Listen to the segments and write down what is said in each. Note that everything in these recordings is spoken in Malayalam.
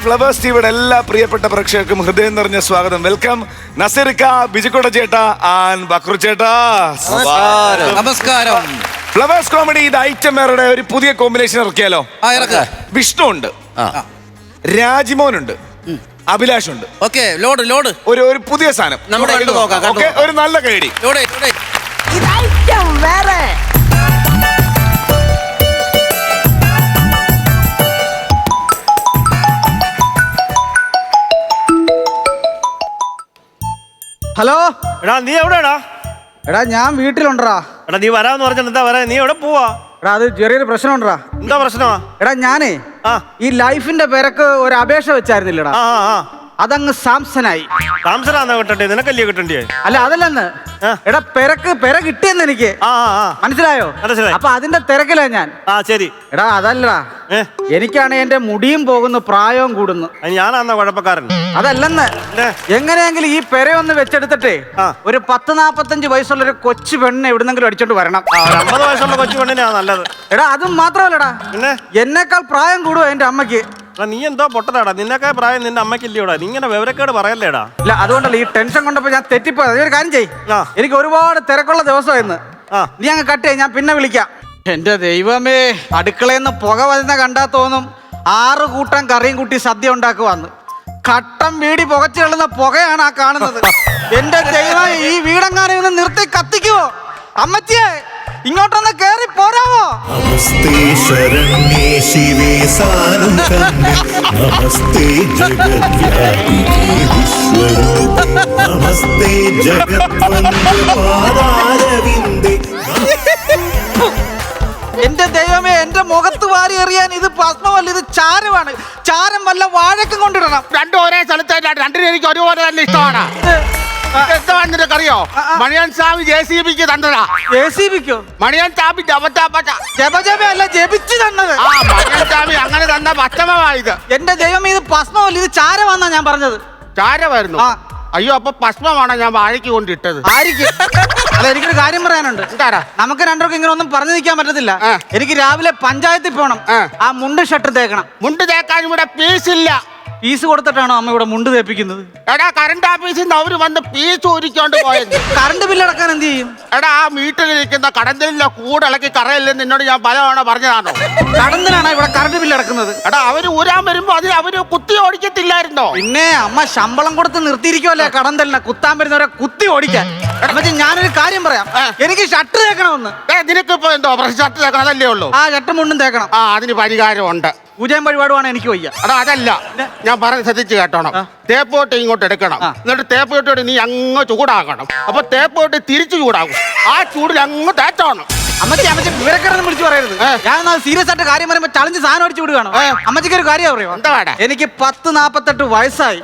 ഫ്ലവേഴ്സ് ടിവിയുടെ എല്ലാ പ്രിയപ്പെട്ട പ്രേക്ഷകർക്കും ഹൃദയം നിറഞ്ഞ സ്വാഗതം. വെൽക്കം നസീർക്ക, ബിജുക്കോട്ട ചേട്ടാ ആൻഡ് ബക്രു ചേട്ടാ. നമസ്കാരം. ഫ്ലവേഴ്സ് കോമഡി ഇത് ഐറ്റം വേറെ ഒരു പുതിയ കോമ്പിനേഷൻ ഇറക്കിയാലോ? വിഷ്ണു ഉണ്ട്, രാജിമോനുണ്ട്, അഭിലാഷ് ഉണ്ട്. ഒരു പുതിയ സാധനം, ഒരു നല്ല കൈഡി. ഹലോ എടാ, നീ എവിടെയാടാ? എടാ ഞാൻ വീട്ടിലുണ്ടാ. എടാ, നീ വരാന്ന് പറഞ്ഞാൽ എന്താ വരാ? നീ എവിടെ പോവാ? എടാ അത് ചെറിയൊരു പ്രശ്നമുണ്ടാ. എന്താ പ്രശ്നമാ? എടാ ഞാനേ ഈ ലൈഫിന്റെ പേരക്ക് ഒരു അപേക്ഷ വെച്ചായിരുന്നില്ലടാ, അതങ്ങ് സാംസനായി. സാംസനാന്നാ കിട്ടണ്ടേ? നിനക്കല്ലേ കിട്ടണ്ടേ? അല്ല അതല്ലെന്ന്. എടാ പെര കിട്ടിയെന്ന് എനിക്ക് മനസ്സിലായോ? അപ്പൊ അതിന്റെ തിരക്കിലാ ഞാൻ. ശരി. എടാ അതല്ലടാ, എനിക്കാണ് എന്റെ മുടിയും പോകുന്നു, പ്രായവും കൂടുന്നു. ഞാനാന്നാ കുഴപ്പക്കാരൻ? അതല്ലെന്ന്. എങ്ങനെയെങ്കിലും ഈ പെരയൊന്ന് വെച്ചെടുത്തിട്ടേ ഒരു 40-45 വയസ്സുള്ള ഒരു കൊച്ചു പെണ്ണിനെ എവിടുന്നെങ്കിലും അടിച്ചോണ്ട് വരണം. 50 വയസ്സുള്ള കൊച്ചു പെണ്ണിനാ നല്ലത്. എടാ അതും മാത്രമല്ലടാ, എന്നേക്കാൾ പ്രായം കൂടുവോ എന്റെ അമ്മയ്ക്ക്. നീ എന്തോ പൊട്ടനാടാ, നിന്നൊക്കെ പ്രായം നിന്റെ അമ്മയ്ക്കില്ലയോടാ. നീ ഇങ്ങനെ വിവരക്കേട് പറയല്ലേടാ. ഇല്ല അതുകൊണ്ടല്ല, ഈ ടെൻഷൻ കൊണ്ടപ്പോ ഞാൻ തെറ്റിപ്പോയത്. ഒരു കാര്യം ചെയ്യ്, എനിക്ക് ഒരുപാട് തിരക്കുള്ള ദിവസമായിരുന്നു. നീ അങ്ങ് കട്ട് ചെയ്യ്, ഞാൻ പിന്നെ വിളിക്കാം. എന്റെ ദൈവമേ, അടുക്കളയിൽ പുക വരുന്ന കണ്ടാ തോന്നും 6 കൂട്ടം കറിയും കൂട്ടി സദ്യ ഉണ്ടാക്കുവാന്ന്. കട്ടം വീടി പുകച്ചു കളുന്ന പുകയാണ് ആ കാണുന്നത്. എന്റെ ദൈവമേ, ഈ വീടെങ്ങാനും ഒന്ന് നിർത്തി കത്തിക്കുവോ? അമ്മച്ചിയെ ഇങ്ങോട്ടൊന്ന് കേറി പോരാവോ? നമസ്തേ ശരണ്യേ ശിവേ സാനം കന്യേ നമസ്തേ ജഗദ്വ്യാപികേ വിശ്വരൂപേ നമസ്തേ ജഗദ്വന്ദ്യ പാദാരവിന്ദേ. എന്റെ ദൈവമേ, എന്റെ മുഖത്ത് വാരി എറിയാൻ ഇത് ഭസ്മമല്ല, ഇത് ചാരമാണ്. ചാരം വല്ല വാഴക്കും കൊണ്ടിടണം. രണ്ടും ഒരേ സ്ഥലത്ത്, രണ്ടിനും എനിക്ക് ഒരുപോലെ തന്നെ ഇഷ്ടമാണ്. അറിയോ, മണിയൻ സ്വാമി JCBക്ക് തന്നതാ. JCBക്കോ? മണിയൻ സ്വാമി ജപജപയല്ല, ജപിച്ചു തന്നത്. മണിയൻ സ്വാമി അങ്ങനെ തന്ന ഭസ്മമായത്. എന്റെ ദൈവമേ, ഇത് ഭസ്മമല്ല, ഇത് ചാരമാന്നാ ഞാൻ പറഞ്ഞത്. ചാരമായിരുന്നു? അയ്യോ, അപ്പൊ ഭസ്മമാണ് ഞാൻ വാഴയ്ക്ക് കൊണ്ടിട്ടത്. അല്ല, എനിക്കൊരു കാര്യം പറയാനുണ്ട്. നമുക്ക് രണ്ടുപേർക്കും ഇങ്ങനെ ഒന്നും പറഞ്ഞു നിൽക്കാൻ പറ്റത്തില്ല. എനിക്ക് രാവിലെ പഞ്ചായത്തിൽ പോണം. ആ മുണ്ട് ഷർട്ട് തേക്കണം. മുണ്ട് തേക്കാൻ ഇവിടെ പീസില്ല. പീസ് കൊടുത്തിട്ടാണോ അമ്മ ഇവിടെ മുണ്ട് തേപ്പിക്കുന്നത്? എടാ, കറണ്ട് ഓഫീസിൽ നിന്ന് അവര് വന്ന് പീസ് ഊരിക്കൊണ്ട് പോയത്. കറണ്ട് ബില്ല് അടക്കാൻ എന്ത് ചെയ്യും? എടാ, ആ വീട്ടിലിരിക്കുന്ന കടന്തലിന്റെ കൂടിളക്കി കറയില്ലെന്ന് എന്നോട് ഞാൻ പലതവണ പറഞ്ഞതാണോ? കടന്തലാണോ ഇവിടെ കറണ്ട് ബില്ല് അടക്കുന്നത്? എടാ, അവര് ഊരാൻ വരുമ്പോ അത് അവര് കുത്തി ഓടിക്കത്തില്ലായിരുന്നോ? പിന്നെ അമ്മ ശമ്പളം കൊടുത്ത് നിർത്തിയിരിക്കുമല്ലേ കടന്തലിനെ കുത്താൻ വരുന്നവരെ കുത്തി ഓടിക്കാൻ. ഞാനൊരു കാര്യം പറയാം, എനിക്ക് ഷർട്ട് തേക്കണമെന്ന്. നിനക്കിപ്പോ എന്തോ ഷർട്ട് തേക്കണം, അതല്ലേ ഉള്ളൂ? ആ ഷർട്ടും മുണ്ടും തേക്കണം. അതിന് പരിഹാരമുണ്ട്. പൂജയും വഴിപാടുമാണ് എനിക്ക് വയ്യ. എടാ, അതല്ല, ഞാൻ പറഞ്ഞ് ശ്രദ്ധിച്ച് കേട്ടോണം. തേപ്പോട്ട് ഇങ്ങോട്ട് എടുക്കണം, എന്നിട്ട് തേപ്പോട്ടോട് നീ അങ്ങ് ചൂടാക്കണം. അപ്പൊ തേപ്പോട്ട് തിരിച്ചു ചൂടാകും. ആ ചൂടിൽ അങ്ങ് തേച്ചോണം. അമ്മച്ചി വിവരക്കെടന്ന് വിളിച്ചു പറയരുത്. ഞാൻ സീരിയസ് ആയിട്ട് കാര്യം പറയുമ്പോ ചളിഞ്ച് സാധനം അടിച്ചു വിടുകയാണ്. അമ്മച്ചിക്ക് ഒരു കാര്യം പറയോ? എന്താ വേണ്ട? എനിക്ക് 40-48 വയസ്സായി.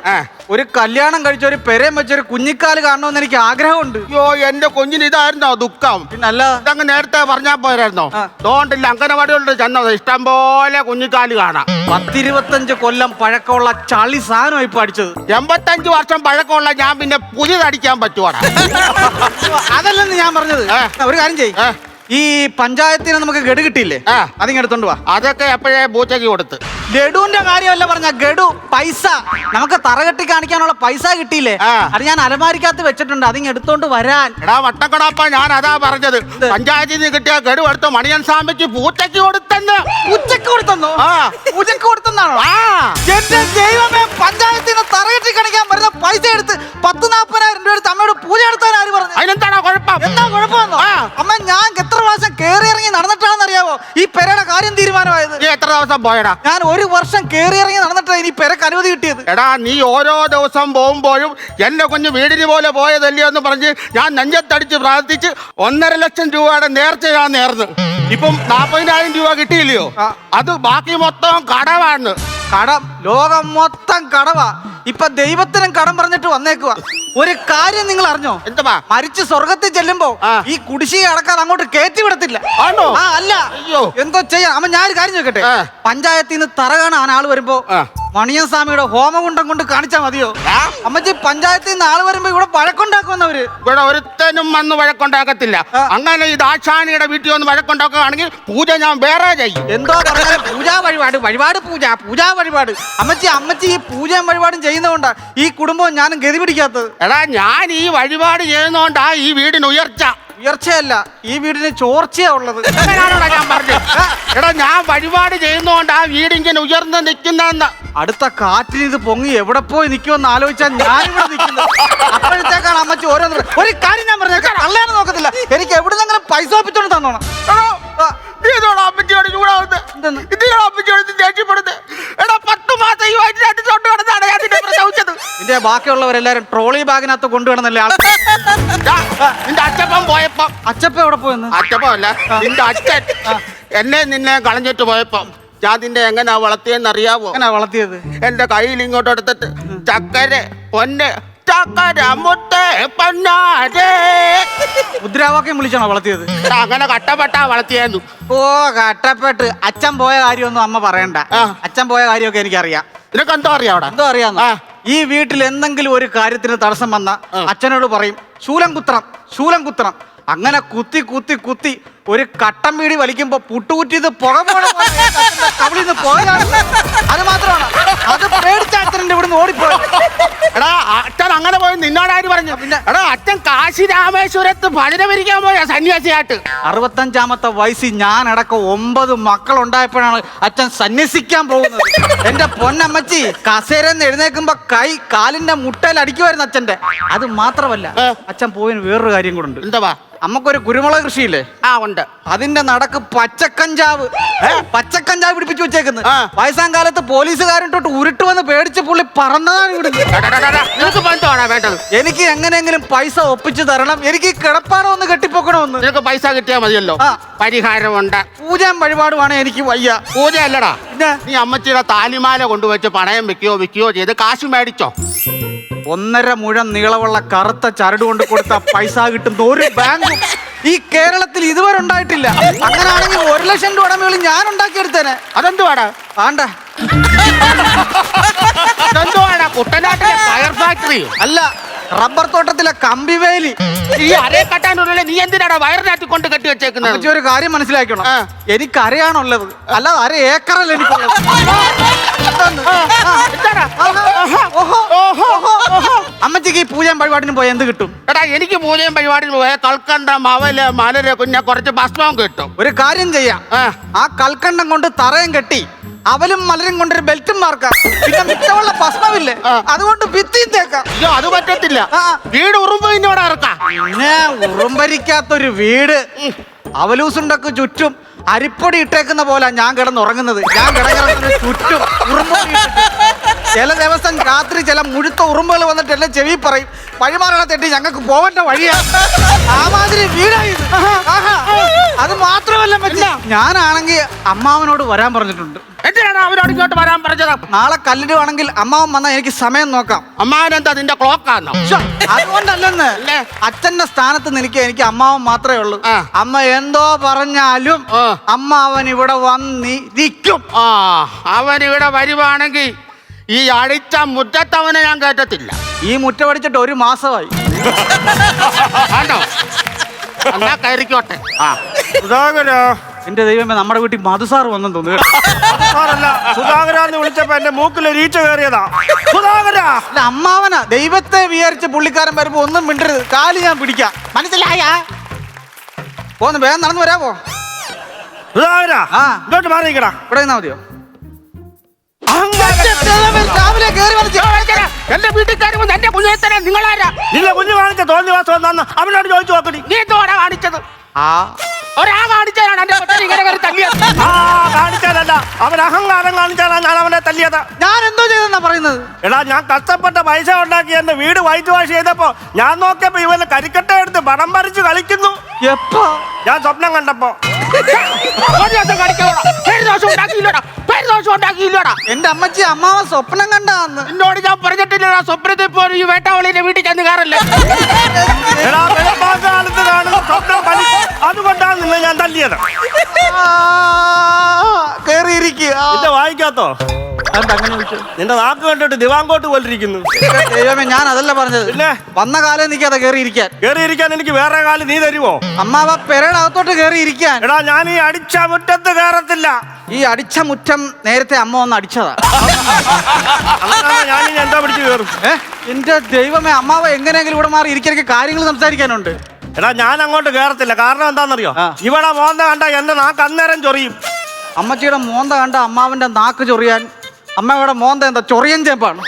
ഒരു കല്യാണം കഴിച്ച ഒരു പെരയും വെച്ചൊരു കുഞ്ഞിക്കാല് കാണണമെന്ന് എനിക്ക് ആഗ്രഹമുണ്ട്. അയ്യോ, എന്റെ കുഞ്ഞിന് ഇതായിരുന്നോ ദുഃഖം? പിന്നല്ല, ഇതങ്ങ് നേരത്തെ പറഞ്ഞാ പോരായിരുന്നോ? തോണ്ടില്ല, അങ്കനവാടികളുടെ ചെന്നത് ഇഷ്ടം പോലെ കുഞ്ഞിക്കാല് കാണാം. 10-25 കൊല്ലം പഴക്കമുള്ള ചളി സാധനം ഇപ്പൊ അടിച്ചത്. 85 വർഷം പഴക്കമുള്ള ഞാൻ പിന്നെ പുതിയതടിക്കാൻ പറ്റുവാടാ? അതല്ലെന്ന് ഞാൻ പറഞ്ഞത്. ഒരു കാര്യം ചെയ്യ്, ഈ പഞ്ചായത്തിന് നമുക്ക് ഗഡു കിട്ടിയില്ലേ, അതിങ്ങെടുത്തോണ്ട് വാ. അതൊക്കെ എപ്പോഴേ പൂച്ചയ്ക്ക് കൊടുത്ത്. ഗഡുവിന്റെ കാര്യമല്ല പറഞ്ഞ, ഗഡു പൈസ, നമുക്ക് തറകെട്ടി കാണിക്കാനുള്ള പൈസ കിട്ടിയില്ലേ, അത് ഞാൻ അലമാരിക്കകത്ത് വെച്ചിട്ടുണ്ട്, അതിങ് എടുത്തോണ്ട് വരാൻ. എടാ വട്ടക്കടപ്പ, ഞാൻ അതാ പറഞ്ഞത്. പഞ്ചായത്തിൽ നിന്ന് കിട്ടിയ ഗഡു എടുത്ത് മണിയൻ സ്വാമിക്ക് പൂച്ചയ്ക്ക് കൊടുത്തെന്ന്. പൂച്ചയ്ക്ക് കൊടുത്തെന്നോ? പൂജയ്ക്ക് കൊടുത്തെന്നാണോ? എന്റെ ദൈവമേ, പഞ്ചായത്തിൽ നിന്ന് തറകെട്ടി കാണിക്കാൻ വരുന്ന പൈസ എടുത്ത് 10-40,000 രൂപ എടുത്ത് അമ്മയോട് പൂജ എടുത്താൻ ആര് പറഞ്ഞു? അതിനെന്താണോ കുഴപ്പം? എന്താ കുഴപ്പമെന്നോ? അമ്മ, ഞാൻ എത്ര പ്രാവശ്യം കേറി ഇറങ്ങി നടന്നിട്ടാണെന്ന് അറിയാവോ ഈ പെരയുടെ കാര്യം തീരുമാനമായത്? നീ എത്ര ദിവസം പോയടാ? ഞാൻ 1 വർഷം കേറി ഇറങ്ങി നടന്നിട്ടാണ് ഇനി പെരക്ക് അനുമതി കിട്ടിയത്. എടാ, നീ ഓരോ ദിവസം പോകുമ്പോഴും എന്റെ കുഞ്ഞ് വീടിന് പോലെ പോയതല്ലയോ എന്ന് പറഞ്ഞ് ഞാൻ നെഞ്ചത്തടിച്ച് പ്രാർത്ഥിച്ച് 1.5 ലക്ഷം രൂപയുടെ നേർച്ച ഞാൻ നേർന്ന്. ഇപ്പം 40,000 രൂപ കിട്ടിയില്ലയോ? അത് ബാക്കി മൊത്തം കടമാണ്. കടം, ലോകം മൊത്തം കടവാ. ഇപ്പൊ ദൈവത്തിനും കടം പറഞ്ഞിട്ട് വന്നേക്കുവാ. ഒരു കാര്യം നിങ്ങൾ അറിഞ്ഞോ? എന്തുവാ? മരിച്ച് സ്വർഗത്തിൽ ചെല്ലുമ്പോ ഈ കുടിശ്ശിക അടക്കാൻ അങ്ങോട്ട് കയറ്റി വിടത്തില്ല. ആണോ? അല്ല, അയ്യോ, എന്തോ ചെയ്യാം. അമ്മ, ഞാനൊരു കാര്യം ചോദിക്കട്ടെ, പഞ്ചായത്തിൽ നിന്ന് തറ കാണാൻ ആള് വരുമ്പോ മണിയസ്വാമിയുടെ ഹോമകുണ്ടം കൊണ്ട് കാണിച്ചാ മതിയോ? അമ്മച്ചി പഞ്ചായത്തിൽ നിന്ന് ആള് വരുമ്പോ ഇവിടെ വഴക്കുണ്ടാക്കുമെന്നവര്. ഇവിടെ ഒരുത്തനും വന്ന് വഴക്കുണ്ടാക്കത്തില്ല. അങ്ങനെ ഈ ദാക്ഷാണിയുടെ വീട്ടിൽ വന്ന് വഴക്കുണ്ടാക്കുകയാണെങ്കിൽ പൂജ ഞാൻ വേറെ ചെയ്യും. എന്തോ പറഞ്ഞാലും പൂജാ വഴിപാട്, വഴിപാട് പൂജ, പൂജാ വഴിപാട്. അമ്മച്ചി ഈ പൂജയും വഴിപാടും ചെയ്യുന്നതുകൊണ്ടാ ഈ കുടുംബവും ഞാനും ഗതി പിടിക്കാത്തത്. എടാ ഞാൻ ഈ വഴിപാട് ചെയ്യുന്നോണ്ടാ ഈ വീടിന് ഉയർച്ച. ഉയർച്ചയല്ല, ഈ വീടിന് ചോർച്ചയാ ഉള്ളത്. അങ്ങനെയാണോടാ ഞാൻ പറഞ്ഞത്? എടാ ഞാൻ വഴിപാട് ചെയ്യുന്നോണ്ട് ആ വീടിങ്ങനെ ഉയർന്ന് നിൽക്കുന്നെന്ന്. അടുത്ത കാറ്റിന് ഇത് പൊങ്ങി എവിടെ പോയി നിൽക്കുമെന്ന് ആലോചിച്ചാൽ ഞാനിവിടെ നിൽക്കുന്നത്. അപ്പോഴത്തേക്കാണ് അമ്മച്ചി ഓരോന്ന് ഒരു കാര്യം ഞാൻ പറഞ്ഞേക്കാം. കള്ളയാണ് നോക്കത്തില്ല, എനിക്ക് എവിടുന്നെങ്കിലും പൈസ ഒപ്പിച്ചോണ്ട് തന്നോണം. അമ്മച്ചിയോട് ചൂടാവുന്നത് ഇതിനോട് അമ്മച്ചിയോട് ദേഷ്യപ്പെടുന്നത്. എടാ 10 മാസം ഈ വയറ്റിനകത്ത് തൊട്ട് കിടന്നാണ് ഞാൻ നിന്നെ പ്രസവിച്ചത്. നിന്റെ ബാക്കിയുള്ളവരെല്ലാരും ട്രോളി ബാഗിനകത്ത് കൊണ്ടുവിടുന്നല്ലേ ആൾ. നിന്റെ അച്ഛപ്പം പോയപ്പോ അച്ചപ്പ എവിടെ പോയെന്ന്? അച്ഛപ്പല്ല നിന്റെ അച്ഛൻ എന്നെ നിന്നെ കളഞ്ഞിട്ട് പോയപ്പോ ഞാൻ നിന്നെ എങ്ങനെയാ വളർത്തിയെന്ന് അറിയാവോ? എങ്ങനെയാ വളർത്തിയത്? എന്റെ കയ്യിൽ ഇങ്ങോട്ട് എടുത്തിട്ട് ചക്കര പൊന്ന് ചക്കര മുത്തേ പൊന്നാരേ മുദ്രാവാക്യം വിളിച്ചാണോ വളർത്തിയത്? അങ്ങനെ കട്ടപ്പെട്ടാ വളർത്തിയെന്നു. ഓ കട്ടപ്പെട്ട്. അച്ഛൻ പോയ കാര്യമൊന്നും അമ്മ പറയണ്ട. അച്ഛൻ പോയ കാര്യമൊക്കെ എനിക്കറിയാം. നിനക്ക് എന്തോ അറിയാം അവിടെ? എന്തോ അറിയാന്ന്? ഈ വീട്ടിൽ എന്തെങ്കിലും ഒരു കാര്യത്തിന് തടസ്സം വന്ന അച്ഛനോട് പറയും ശൂലം കുത്തണം. അങ്ങനെ കുത്തി കുത്തി കുത്തി ഒരു കട്ടൻ വീടി വലിക്കുമ്പോ പുട്ടുകുറ്റിത് പുക പോകണമെന്ന് പോയതാണ്. അത് മാത്രമാണ്, അത് പേടിച്ച അച്ഛനെ ഇവിടുന്ന് ഓടിപ്പോയി. എടാ അച്ഛൻ അങ്ങനെ പോയി നിന്നോടാര് പറഞ്ഞു? പിന്നെ എടാ അച്ഛൻ കാശി രാമേശ്വരത്ത് ഭജന വരിക്കാൻ പോയ സന്യാസിയായിട്ട്. 65-ാമത്തെ വയസ്സിൽ ഞാനടക്കം 9 മക്കളുണ്ടായപ്പോഴാണ് അച്ഛൻ സന്യസിക്കാൻ പോകുന്നത്. എന്റെ പൊന്നമ്മച്ചി കസേരന്ന് എഴുന്നേക്കുമ്പോ കാലിന്റെ മുട്ടയിൽ അടിക്കുമായിരുന്നു അച്ഛന്റെ. അത് മാത്രമല്ല അച്ഛൻ പോയതിന് വേറൊരു കാര്യം കൂടെ ഉണ്ട്. എന്താ? അമ്മക്കൊരു കുരുമുളക് കൃഷിയില്ലേ? ഉണ്ട്. അതിന്റെ നടക്ക് പച്ചക്കഞ്ചാവ് പിടിപ്പിച്ചു വെച്ചേക്കുന്നത്. വയസ്സാം കാലത്ത് പോലീസുകാരൻ തൊട്ട് ഉരുട്ടുവന്ന് പേടിച്ച് പുള്ളി പറന്നതാണ് ഇവിടുന്ന്. വേണ്ടത് എനിക്ക് എങ്ങനെയെങ്കിലും പൈസ ഒപ്പിച്ചു തരണം. എനിക്ക് കിടപ്പാടം ഒന്ന് കെട്ടിപ്പൊക്കണമെന്ന്. നിനക്ക് പൈസ കിട്ടിയാൽ മതിയല്ലോ. പരിഹാരമുണ്ട്. പൂജയും വഴിപാടുമാണ് എനിക്ക് വയ്യ. പൂജ അല്ലടാ, നീ അമ്മച്ചിയുടെ താലിമാല കൊണ്ടുവച്ച് പണയം വിൽക്കുകയോ ചെയ്ത് കാശ് മേടിച്ചോ. 1.5 മുഴം നീളമുള്ള കറുത്ത ചരട് കൊണ്ട് കൊടുത്ത പൈസ കിട്ടുന്ന ഒരു ബാങ്കും ഈ കേരളത്തിൽ ഇതുവരെ ഉണ്ടായിട്ടില്ല. അങ്ങനെയാണെങ്കിൽ 1 ലക്ഷം രൂപ മേളിൽ ഞാൻ ഉണ്ടാക്കിയെടുത്തേനെ. അതെന്തുവാടാ? ആണ്ട കുട്ടനാട്ടിലെ ഫയർ ഫാക്ടറി അല്ല, റബ്ബർ തോട്ടത്തിലെ കമ്പിവേലി. ഈ അരയെ കെട്ടാനുള്ള നീ എന്തിനാടാ വയറിനാറ്റി കൊണ്ട് കെട്ടി വെച്ചേക്കുന്നത്? ഒരു കാര്യം മനസ്സിലാക്കണം, എനിക്ക് അരയാണുള്ളത്, അല്ലാതെ 1 ഏക്കറല്ല എനിക്കുള്ളത്. അമ്മച്ചിക്ക് ഈ പൂജയും പരിപാടിനും പോയാൽ എന്ത് കിട്ടും? എടാ എനിക്ക് പൂജയും പരിപാടിനും പോയാൽ കൽക്കണ്ടം അവല് മലര് കുഞ്ഞ കുറച്ച് ഭസ്മവും കിട്ടും. ഒരു കാര്യം ചെയ്യാം, ആ കൽക്കണ്ടം കൊണ്ട് തറയും കെട്ടി അവലും മലരും കൊണ്ടൊരു ബെൽറ്റും മാർക്കാം. പിന്നെ മിച്ചമുള്ള ഭസ്മമില്ലേ, അതുകൊണ്ട് ഭിത്തിയും തേക്കാം. അത് പറ്റത്തില്ല, വീട് ഉറുമ്പിനോട് ഇറക്കാം. പിന്നെ ഉറുമ്പരിക്കാത്തൊരു വീട് അവലൂസുണ്ടൊക്കെ ചുറ്റും അരിപ്പൊടി ഇട്ടേക്കുന്ന പോലെ ഞാൻ കിടന്നുറങ്ങുന്നത്. ഞാൻ കിടക്കുന്ന ചുറ്റും ഉറുമ്പൊടി ഇട്ടിട്ട് ചില ദിവസം രാത്രി ചില മുഴുത്ത ഉറുമ്പുകൾ വന്നിട്ട് എല്ലാം ചെവി പറയും വഴിമാറണ തെറ്റി ഞങ്ങൾക്ക് പോകേണ്ട വഴിയാ. ആ മാതിരി വീടായത്. അത് മാത്രമല്ല ഞാനാണെങ്കിൽ അമ്മാവനോട് വരാൻ പറഞ്ഞിട്ടുണ്ട്. എന്തിനാണ് അവരോട് ഇങ്ങോട്ട് വരാൻ പറഞ്ഞത്? നാളെ കല്ലിടുവാണെങ്കിൽ അമ്മാവൻ വന്നാൽ എനിക്ക് സമയം നോക്കാം. അമ്മാവനെന്താ നിന്റെ ക്ലോക്കാന്നോ? അതുകൊണ്ടല്ലെന്ന്, അച്ഛന്റെ സ്ഥാനത്ത് നിൽക്കുക എനിക്ക് അമ്മാവൻ മാത്രമേ ഉള്ളൂ. അമ്മ എന്തോ പറഞ്ഞാലും അമ്മാവൻ ഇവിടെ വന്നിരിക്കും. അവൻ ഇവിടെ വരുവാണെങ്കിൽ ഈ അടിച്ച മുറ്റത്തവനെ ഞാൻ കേട്ടത്തില്ല. ഈ മുറ്റമടിച്ചിട്ട് 1 മാസമായി. എന്നാ കയറിക്കോട്ടെ. എന്റെ ദൈവമേ, നമ്മുടെ വീട്ടിൽ മധുസാർ വന്നെന്ന് തോന്നുന്നു. സുധാകരാന്ന് വിളിച്ചപ്പോ എന്റെ മൂക്കിൽ ഈച്ച കയറിയതാ. സുധാകര അല്ല, അമ്മാവനാ. ദൈവത്തെ വിചാരിച്ച് പുള്ളിക്കാരൻ വരുമ്പോ ഒന്നും മിണ്ടരുത്, കാല് ഞാൻ പിടിക്കാം. മനസ്സിലായ? പോന്ന് വേഗം നടന്നു വരാമോ? സുധാകര ഇങ്ങോട്ട് മാറിക്കടാ. ഇവിടെ നിന്നാ മതിയോ? രാവിലെ എന്റെ വീട്ടിൽ കയറുമ്പോൾ എന്റെ കുഞ്ഞിനെ നിങ്ങളാരാ? നിങ്ങളെ കുഞ്ഞു കാണിച്ച തോന്നിവാസം എന്നാന്ന് അവനോട് ചോദിച്ചു നോക്കടി. നീ എന്തോടാ കാണിച്ചത്? കാണിച്ചാലാണ് എന്റെ കൊച്ചിനെ ഇങ്ങനെ കയറി തല്ലിയത്. കാണിച്ചാലല്ല, അവൻ അഹങ്കാരം കാണിച്ചാലാണ് ഞാൻ അവനെ തല്ലിയത്. ഞാൻ എന്തോ ചെയ്തെന്നാ പറയുന്നത്? എടാ ഞാൻ കഷ്ടപ്പെട്ട പൈസ ഉണ്ടാക്കി എന്റെ വീട് വൈറ്റ് വാഷ് ചെയ്തപ്പോ ഞാൻ നോക്കിയപ്പോ ഇവന് കരിക്കട്ട എടുത്ത് പടം വരച്ച് കളിക്കുന്നു. എപ്പോ? ഞാൻ സ്വപ്നം കണ്ടപ്പോ. എന്റെ അമ്മച്ചി അമ്മാവൻ സ്വപ്നം കണ്ടാന്ന് എന്നോട് ഞാൻ പറഞ്ഞിട്ടില്ലടാ. സ്വപ്നത്തിൽ പോലും ഈ വേട്ടാവളിന്റെ വീട്ടിൽ ചെന്ന് കയറല്ലേ. എടാ വെളുപ്പാങ്കാലത്ത് കാണുന്ന സ്വപ്നം അതുകൊണ്ടാണ് അന്ന് ഞാൻ തല്ലിയത്. കേറിയിരിക്കുക. നിന്റെ വായിക്കാത്തോ? അങ്ങനെ ചോദിച്ചു. നിന്റെ നാക്ക് കണ്ടിട്ട് ദിവാങ്കോട്ട് പോലിരിക്കുന്നു. ദൈവമേ, ഞാൻ അതല്ല പറഞ്ഞത്. പിന്നെ വന്ന കാലം നിൽക്കാതെ കേറിയിരിക്കാൻ. കേറിയിരിക്കാൻ എനിക്ക് വേറെ കാലം നീ തരുവോ? അമ്മാവ പെരയുടെ അകത്തോട്ട് കേറിയിരിക്കാൻ. എടാ ഞാൻ ഈ അടിച്ച മുറ്റത്ത് കയറത്തില്ല. ഈ അടിച്ച മുറ്റം നേരത്തെ അമ്മ ഒന്ന് അടിച്ചതാ. ഞാൻ എന്താ പിടിച്ച് കയറും? എന്റെ ദൈവമേ, അമ്മാവ എങ്ങനെയെങ്കിലും ഇവിടെ മാറി ഇരിക്കാൻ കാര്യങ്ങൾ സംസാരിക്കാനുണ്ട്. എടാ ഞാൻ അങ്ങോട്ട് കയറത്തില്ല. കാരണം എന്താണെന്നറിയോ? ഇവിടെ മോന്ത കണ്ട എന്റെ നാക്ക് അന്നേരം ചൊറിയും. അമ്മച്ചിയുടെ മോന്ത കണ്ട അമ്മാവന്റെ നാക്ക് ചൊറിയാൻ അമ്മയുടെ മോന്ത എന്താ ചൊറിയൻ ചേപ്പാണ്?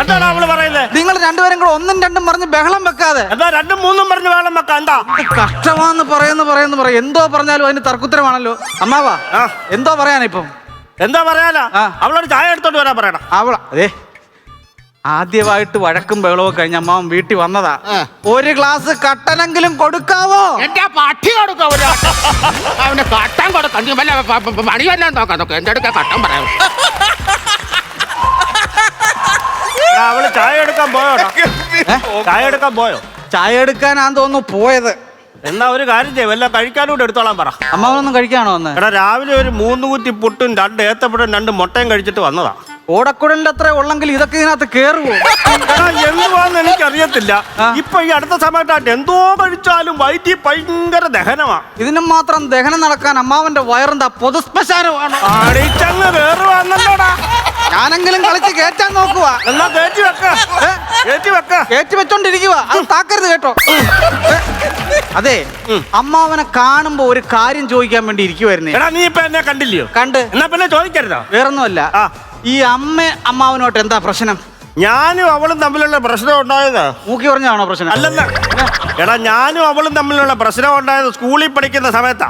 എന്താണ് അവള് പറയുന്നത്? നിങ്ങൾ രണ്ടുപേരും കൂടെ ഒന്നും രണ്ടും പറഞ്ഞ് ബഹളം വെക്കാതെ. എന്താ രണ്ടും മൂന്നും പറഞ്ഞ് വേളം വെക്കാം? എന്താ കഷ്ടമാന്ന് പറയുന്നു എന്തോ പറഞ്ഞാലും അതിന് തർക്കുത്തരമാണല്ലോ. അമ്മാവാ, എന്തോ പറയാനിപ്പം? എന്താ പറയാനാ? അവളോട് ചായ എടുത്തോണ്ട് വരാൻ പറയണം. അതെ, ആദ്യമായിട്ട് വഴക്കും ബഹളവും കഴിഞ്ഞ അമ്മാവൻ വീട്ടിൽ വന്നതാ. ഒരു ഗ്ലാസ് കട്ടനെങ്കിലും കൊടുക്കാവോ? എന്റെ പട്ടി കൊടുക്കാം. അവന് കട്ടൻ കൊടുക്കാം. മണി വല്ലാൻ നോക്കാം. എന്റെ അടുക്ക കട്ടൻ പറയാം. അവള് ചായ എടുക്കാൻ പോയോടാ? ചായ എടുക്കാൻ പോയോ? ചായ എടുക്കാനാന്ന് തോന്നുന്നു പോയത്. എന്നാ ഒരു കാര്യം ചെയ്യും, വല്ല കഴിക്കാനൂടെ എടുത്തോളാൻ പറ. അമ്മാവനൊന്നും കഴിക്കാണോ ഒന്ന്? എടാ രാവിലെ ഒരു 3 കുറ്റി പുട്ടും 2 ഏത്തപ്പഴം 2 മുട്ടയും കഴിച്ചിട്ട് വന്നതാ. ഓടക്കുടലിന്റെ അത്ര ഉള്ളെങ്കിൽ ഇതൊക്കെ ഇതിനകത്ത് കേറുവോ? എന്തുവാന്ന് എനിക്കറിയത്തില്ല. ഇപ്പൊ ഈ അടുത്ത സമയത്തായിട്ട് എന്തോ കഴിച്ചാലും വയറ്റിൽ ഭയങ്കര ദഹനമാ. ഇതിനും മാത്രം ദഹനം നടക്കാൻ അമ്മാവന്റെ വയറെന്താ പൊതുശ്മശാനമാണ്? അടിച്ചങ്ങ് കേറുവാന്നല്ലോടാ. ഞാനെങ്കിലും കളിച്ച് കേറ്റാൻ നോക്കുക. എന്നാ കയറ്റി വെക്ക. കേറ്റി വെച്ചോണ്ടിരിക്കുക. അത് താക്കരുത് കേട്ടോ. അതെ, അമ്മാവനെ കാണുമ്പോ ഒരു കാര്യം ചോദിക്കാൻ വേണ്ടി ഇരിക്കുവായിരുന്നേ. എടാ നീ ഇപ്പൊ എന്നെ കണ്ടില്ലയോ? കണ്ട്. എന്നാ പിന്നെ ചോദിക്കരുതോ? വേറൊന്നുമല്ല, ഈ അമ്മാവനോട്ട് എന്താ പ്രശ്നം? ഞാനും അവളും തമ്മിലുള്ള പ്രശ്നം ഉണ്ടായത് മൂക്കി പറഞ്ഞാണോ പ്രശ്നം? അല്ലെന്ന. എടാ ഞാനും അവളും തമ്മിലുള്ള പ്രശ്നം ഉണ്ടായത് സ്കൂളിൽ പഠിക്കുന്ന സമയത്താ.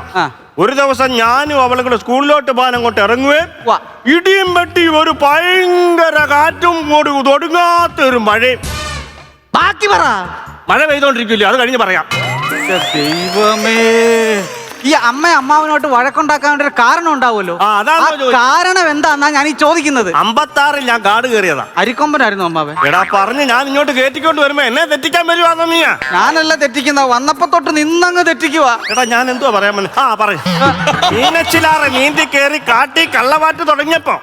ഒരു ദിവസം ഞാനും അവളും കൂടെ സ്കൂളിലോട്ട് പോകാൻ അങ്ങോട്ട് ഇറങ്ങുകയും ഇടിയും വെട്ടി ഒരു ഭയങ്കര കാറ്റും തൊടുങ്ങാത്തൊരു മഴയും. ബാക്കി പറ. മഴ പെയ്തോണ്ടിരിക്കില്ലോ, അത് കഴിഞ്ഞ് പറയാം. ദൈവമേ, ഈ അമ്മാവനോട്ട് വഴക്കുണ്ടാക്കാൻ വേണ്ടി ഒരു കാരണം ഉണ്ടാവുമല്ലോ. കാരണം എന്താന്നാ ഞാൻ ഈ ചോദിക്കുന്നത്. 56 ഞാൻ കാട് കയറിയതാ. അരിക്കൊമ്പനായിരുന്നു അമ്മാവൻ. എടാ പറഞ്ഞ് ഞാൻ ഇങ്ങോട്ട് കയറ്റിക്കൊണ്ട് വരുമ്പോ എന്നെ തെറ്റിക്കാൻ വരുവാന്നോ നീ? ഞാനല്ല തെറ്റിക്കുന്ന, വന്നപ്പോ തൊട്ട് നിന്നങ്ങ് തെറ്റിക്കുക. എടാ ഞാൻ എന്തുവാ പറയാൻ വന്നെ? പറയും മീനച്ചിലാറ് നീന്തി കയറി കാട്ടി കള്ളവാറ്റ് തുടങ്ങിയപ്പോ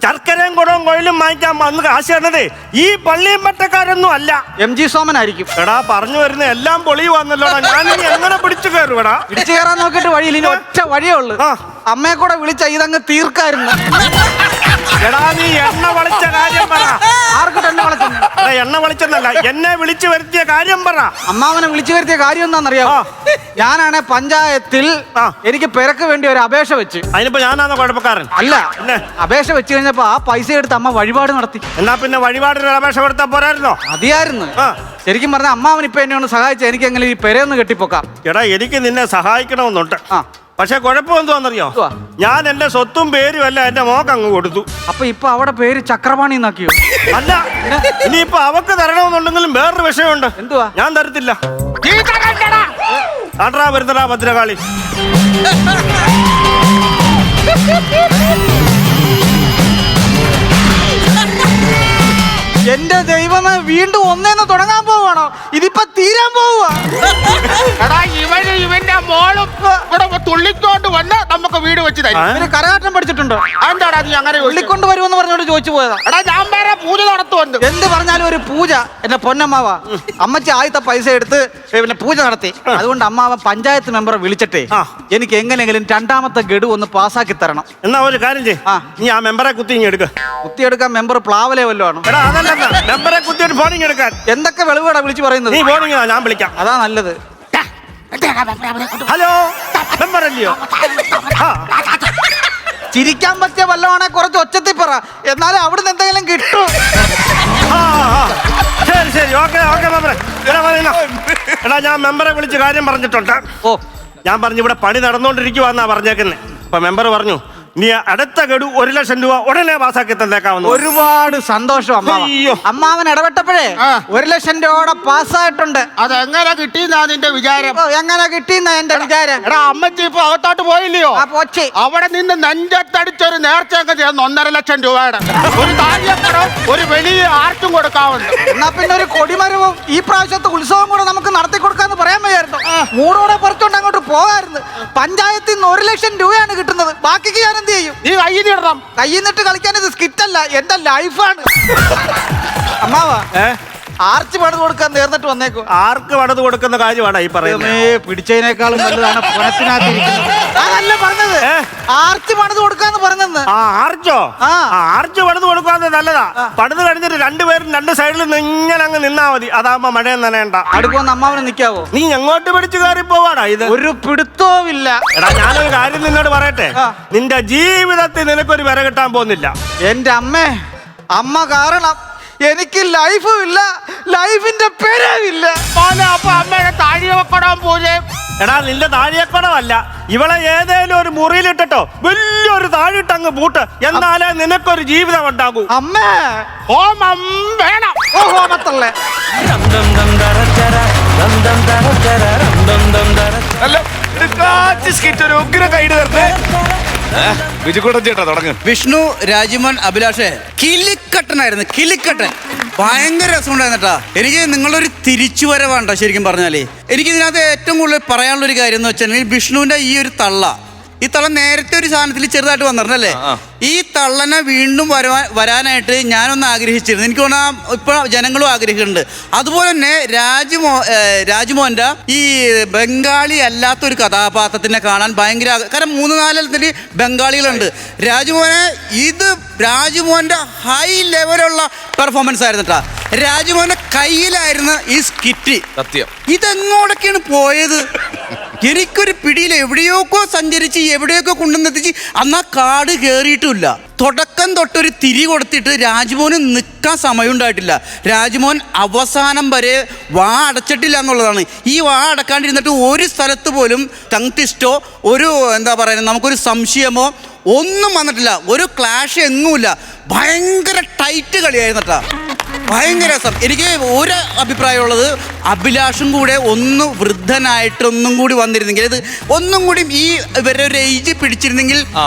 ശർക്കരയും കുടവും കോയിലും വാങ്ങിക്കാൻ വന്ന് കാശ് തന്നത് ഈ പള്ളിയും പട്ടക്കാരൊന്നും അല്ല, MG സോമനായിരിക്കും. എടാ പറഞ്ഞു വരുന്ന എല്ലാം പൊളി വന്നല്ലോടാ. ഞാൻ ഇനി എങ്ങനെ പിടിച്ചു കയറുവടാ? പിടിച്ചു കയറാൻ നോക്കിയിട്ട് വഴിയിൽ ഇനി ഒറ്റ വഴിയേ ഉള്ളു. അമ്മയെ കൂടെ വിളിച്ച ഇതങ്ങ് തീർക്കായിരുന്നു. എടാ നീ എണ്ണ വളിച്ച കാര്യം പറ. ആർക്കിട്ട് എണ്ണ വളിച്ചു? എണ്ണ വളിച്ചെന്നല്ല, എന്നെ വിളിച്ചു വരുത്തിയ കാര്യം പറ. അമ്മാവനെ വിളിച്ചു വരുത്തിയ കാര്യം എന്താണെന്നറിയാമോ? ഞാനാണ് പഞ്ചായത്തിൽ എനിക്ക് പെരക്ക് വേണ്ടി ഒരു അപേക്ഷ വെച്ച്. അതിനിപ്പോ ഞാനാണോ കുഴപ്പക്കാരൻ? അല്ല, അപേക്ഷ വെച്ച് കഴിഞ്ഞപ്പോ ആ പൈസ എടുത്ത് അമ്മ വഴിപാട് നടത്തി. എന്നാ പിന്നെ വഴിപാടിന് അപേക്ഷ കൊടുത്താ പോരായിരുന്നോ? മതിയായിരുന്നു. ശരിക്കും പറഞ്ഞ അമ്മാവൻ ഇപ്പൊ എന്നെ ഒന്ന് സഹായിച്ച എനിക്ക് എങ്ങനെ ഈ പെരയൊന്ന് കെട്ടിപ്പോക്കാം. എടാ എനിക്ക് നിന്നെ സഹായിക്കണമെന്നുണ്ട്. പക്ഷെ കുഴപ്പം എന്തോന്നറിയോ? ഞാൻ എന്റെ സ്വത്തും പേരും അല്ല എന്റെ മോക്ക് അങ്ങ് കൊടുത്തു. അപ്പൊ ഇപ്പൊ അവിടെ പേര് ചക്രപാണി എന്നാക്കിയോ? അല്ല, ഇനിയിപ്പൊ അവക്ക് തരണമെന്നുണ്ടെങ്കിലും വേറൊരു വിഷയമുണ്ട്. എന്തുവാ? ഞാൻ തരത്തില്ല. ആട്രാ വരുന്നടാ ഭദ്രകാളി. എന്റെ ദൈവമേ, വീണ്ടും ഒന്നേന്ന് തുടങ്ങാൻ പോവാണോ? ഇതിപ്പോ തീരാൻ പോവാ. ഇവന്റെ മോളും ഇവിടെ തുള്ളിക്കൊണ്ട് വന്ന് നമുക്ക് വീട് വെച്ച് തരും. കരകാട്ടം പഠിച്ചിട്ടുണ്ടോ? എന്താടാ നീ അങ്ങനെ തുള്ളിക്കൊണ്ട് വരുമെന്ന് പറഞ്ഞോണ്ട് ചോദിച്ചു പോയതാ. എടാ ഞാൻ വേറെ പൂജ നടത്തുന്നുണ്ട്. എന്ത് പറഞ്ഞാലും ഒരു പൂജ. എന്റെ പൊന്നമ്മാവ, അമ്മച്ചി ആദ്യത്തെ പൈസ എടുത്ത് പിന്നെ പൂജ നടത്തി. അതുകൊണ്ട് അമ്മാവൻ പഞ്ചായത്ത് മെമ്പറെ വിളിച്ചിട്ടേ എനിക്ക് എങ്ങനെയെങ്കിലും 2ാമത്തെ ഗഡു ഒന്ന് പാസ്സാക്കി തരണം. എന്നാ ഒരു കാര്യം ചെയ്യ്, നീ ആ മെമ്പറെ കുത്തി എടുക്ക. കുത്തിയെടുക്കാൻ മെമ്പർ പ്ലാവലെ വല്ലോ ആണോ? മെമ്പറെ കുത്തിയിട്ട് ഫോണിങ് എടുക്കാൻ. എന്തൊക്കെ വെളിവാടാ വിളിച്ചു പറയുന്നത്? നീ ഫോണിങ് ഞാൻ വിളിക്കാം, അതാ നല്ലത്. ഹലോ മെമ്പർ അല്ലയോ? ചിരിക്കാൻ പറ്റിയ വല്ലവാണെ കുറച്ച് ഒച്ചത്തിൽ പറ, എന്നാലും അവിടുന്ന് എന്തെങ്കിലും കിട്ടും. ശരി ശരി, ഓക്കെ ഓക്കെ മെമ്പറെ. എടാ ഞാൻ മെമ്പറെ വിളിച്ച് കാര്യം പറഞ്ഞിട്ടുണ്ട്. ഞാൻ പറഞ്ഞു ഇവിടെ പണി നടന്നുകൊണ്ടിരിക്കുവാന്നാ പറഞ്ഞേക്കുന്നേ. അപ്പൊ മെമ്പർ പറഞ്ഞു നീ അടുത്ത ഗഡു 1,00,000 രൂപ ഉടനെ പാസ്സാക്കി തന്നേക്കാവുന്നു. ഒരുപാട് സന്തോഷം അമ്മാവ. അയ്യോ. അമ്മാവൻ ഇടപെട്ടപ്പോഴേ 1,00,000 രൂപ പാസ്സായിട്ടുണ്ട്. അതെങ്ങനെ കിട്ടിയെന്നാ നിന്റെ വിചാരം? എങ്ങനെ കിട്ടിയെന്ന എന്റെ വിചാരം. എടാ അമ്മച്ചി ഇപ്പൊ അകത്തോട്ട് പോയില്ലയോ? പോച്ചേ. അവിടെ നിന്ന് നെഞ്ചത്തടിച്ചൊരു നേർച്ചയൊക്കെ ചേർന്ന് 1,50,000 രൂപയുടെ ഒരു താലിയപ്പടം ഒരു വലിയ ആർച്ചും കൊടുക്കാവുന്നു. എന്നാ പിന്നെ ഒരു കൊടിമരവും ഈ പ്രാവശ്യത്തെ ഉത്സവം കൂടെ നമുക്ക് നടത്തി കൊടുക്കാന്ന് പറയാൻ വയ്യായിരുന്നു. മൂടോടെ പറിച്ചോണ്ട് അങ്ങോട്ട് പോകായിരുന്നു. പഞ്ചായത്തിൽ നിന്ന് 1,00,000 രൂപയാണ് കിട്ടുന്നത്. ബാക്കിക്ക് ഞാൻ എന്ത് ചെയ്യും? നീ കയ്യിൽ ഇടണം. കയ്യിൽ നിന്നിട്ട് കളിക്കാൻ ഇത് സ്കിറ്റല്ല, എന്റെ ലൈഫാണ്. അമ്മാവാ ആർച്ച് പണിത് കൊടുക്കാൻ നേർന്നിട്ട് വന്നേക്കോ. ആർക്ക് പണിത് കൊടുക്കുന്ന കാര്യമാണ് ഈ പറയുന്നത്. പിടിച്ചതിനേക്കാളും നല്ലതാണ് പുനത്തിനകത്തിരിക്കുന്നത്. അതല്ല പറഞ്ഞത്, ആർച്ച് പണിത് കൊടുക്കാന്ന് പറഞ്ഞത്. ആർച്ചോ? ആർച്ച് പണിത് കൊടുക്കാന്ന് നല്ലതാ. പണിത് കഴിഞ്ഞിട്ട് രണ്ടുപേരും രണ്ട് സൈഡിൽ ഇങ്ങനെ അങ്ങ് നിന്നാ മതി. അതാകുമ്പോ മഴയും നനയണ്ട. അടുപ്പൊന്ന് അമ്മാവനെ നിക്കാവോ? നീ എങ്ങോട്ട് പിടിച്ചു കയറി പോവാടാ ഇത്? ഒരു പിടുത്തവും ഇല്ല. എടാ ഞാനൊരു കാര്യം നിന്നോട് പറയട്ടെ, നിന്റെ ജീവിതത്തിൽ നിനക്കൊരു വില കിട്ടാൻ പോകുന്നില്ല. എന്റെ അമ്മ കാരണം എനിക്ക് ലൈഫും ഇല്ല, ലൈഫിന്റെ പേരവില്ല. അപ്പൊ അമ്മയുടെ താഴിയപ്പടാൻ പോലെ. എടാ നിന്റെ താഴിയക്കടമല്ല, ഇവളെ ഏതേലും ഒരു മുറിയിലിട്ടോ വലിയൊരു താഴിട്ടങ്ങ് പൂട്ട്, എന്നാലേ നിനക്കൊരു ജീവിതം ഉണ്ടാകൂ. അമ്മേ ഹോമം വേണം. ഓ ഹോമത്തല്ലേ. നല്ല ഒരു ഉഗ്ര കൈഡ് തരട്ടെ. ബിജുക്കുട്ടൻ ചേട്ടാ തുടങ്ങ്. വിഷ്ണു, രാജിമോൻ, അഭിലാഷേ കിലിക്കട്ടനായിരുന്നു. കിലിക്കട്ടൻ ഭയങ്കര രസമുണ്ടായിരുന്നു കേട്ടാ. എനിക്ക് നിങ്ങളൊരു തിരിച്ചുവരവാണ്ടോ ശരിക്കും പറഞ്ഞാലേ. എനിക്ക് ഇതിനകത്ത് ഏറ്റവും കൂടുതൽ പറയാനുള്ള ഒരു കാര്യം എന്ന് വെച്ചിട്ടുണ്ടെങ്കിൽ വിഷ്ണുവിന്റെ ഈ ഒരു ഈ തള്ള നേരത്തെ ഒരു സാധനത്തിൽ ചെറുതായിട്ട് വന്നിരുന്നല്ലേ. ഈ തള്ളനെ വീണ്ടും വരാനായിട്ട് ഞാനൊന്ന് ആഗ്രഹിച്ചിരുന്നു. എനിക്ക് തോന്നാം ഇപ്പൊ ജനങ്ങളും ആഗ്രഹിക്കുന്നുണ്ട്. അതുപോലെ തന്നെ രാജ്മോന്റെ ഈ ബംഗാളി അല്ലാത്തൊരു കഥാപാത്രത്തിനെ കാണാൻ ഭയങ്കര, കാരണം 3-4 ബംഗാളികളുണ്ട്. രാജ്മോന്റെ ഹൈ ലെവലുള്ള പെർഫോമൻസ് ആയിരുന്നു കേട്ടാ. രാജ്മോന്റെ കയ്യിലായിരുന്നു ഈ സ്കിറ്റ്. സത്യം. ഇതെങ്ങോടൊക്കെയാണ് പോയത്? എനിക്കൊരു പിടിയിൽ എവിടെയൊക്കെ സഞ്ചരിച്ച് എവിടെയൊക്കെ കൊണ്ടുവന്നെത്തിച്ച് അന്ന് ആ കാട് കയറിയിട്ടുമില്ല. തുടക്കം തൊട്ടൊരു തിരി കൊടുത്തിട്ട് രാജ്മോന് നിൽക്കാൻ സമയം ഉണ്ടായിട്ടില്ല. രാജ്മോൻ അവസാനം വരെ വാ അടച്ചിട്ടില്ല എന്നുള്ളതാണ്. ഈ വാ അടക്കാണ്ടിരുന്നിട്ട് ഒരു സ്ഥലത്ത് പോലും ടങ് ട്വിസ്റ്റോ ഒരു എന്താ പറയുക നമുക്കൊരു സംശയമോ ഒന്നും വന്നിട്ടില്ല. ഒരു ക്ലാഷ് എങ്ങുമില്ല. ഭയങ്കര ടൈറ്റ് കളിയായിരുന്നു കേട്ടോ. ഭയങ്കര രസം. എനിക്ക് ഒരു അഭിപ്രായമുള്ളത്, അഭിലാഷും കൂടെ ഒന്ന് വൃദ്ധനായിട്ടൊന്നും കൂടി വന്നിരുന്നെങ്കിൽ, ഇത് ഒന്നും കൂടി ഈ ഇവരുടെ ഒരു ഏജ് പിടിച്ചിരുന്നെങ്കിൽ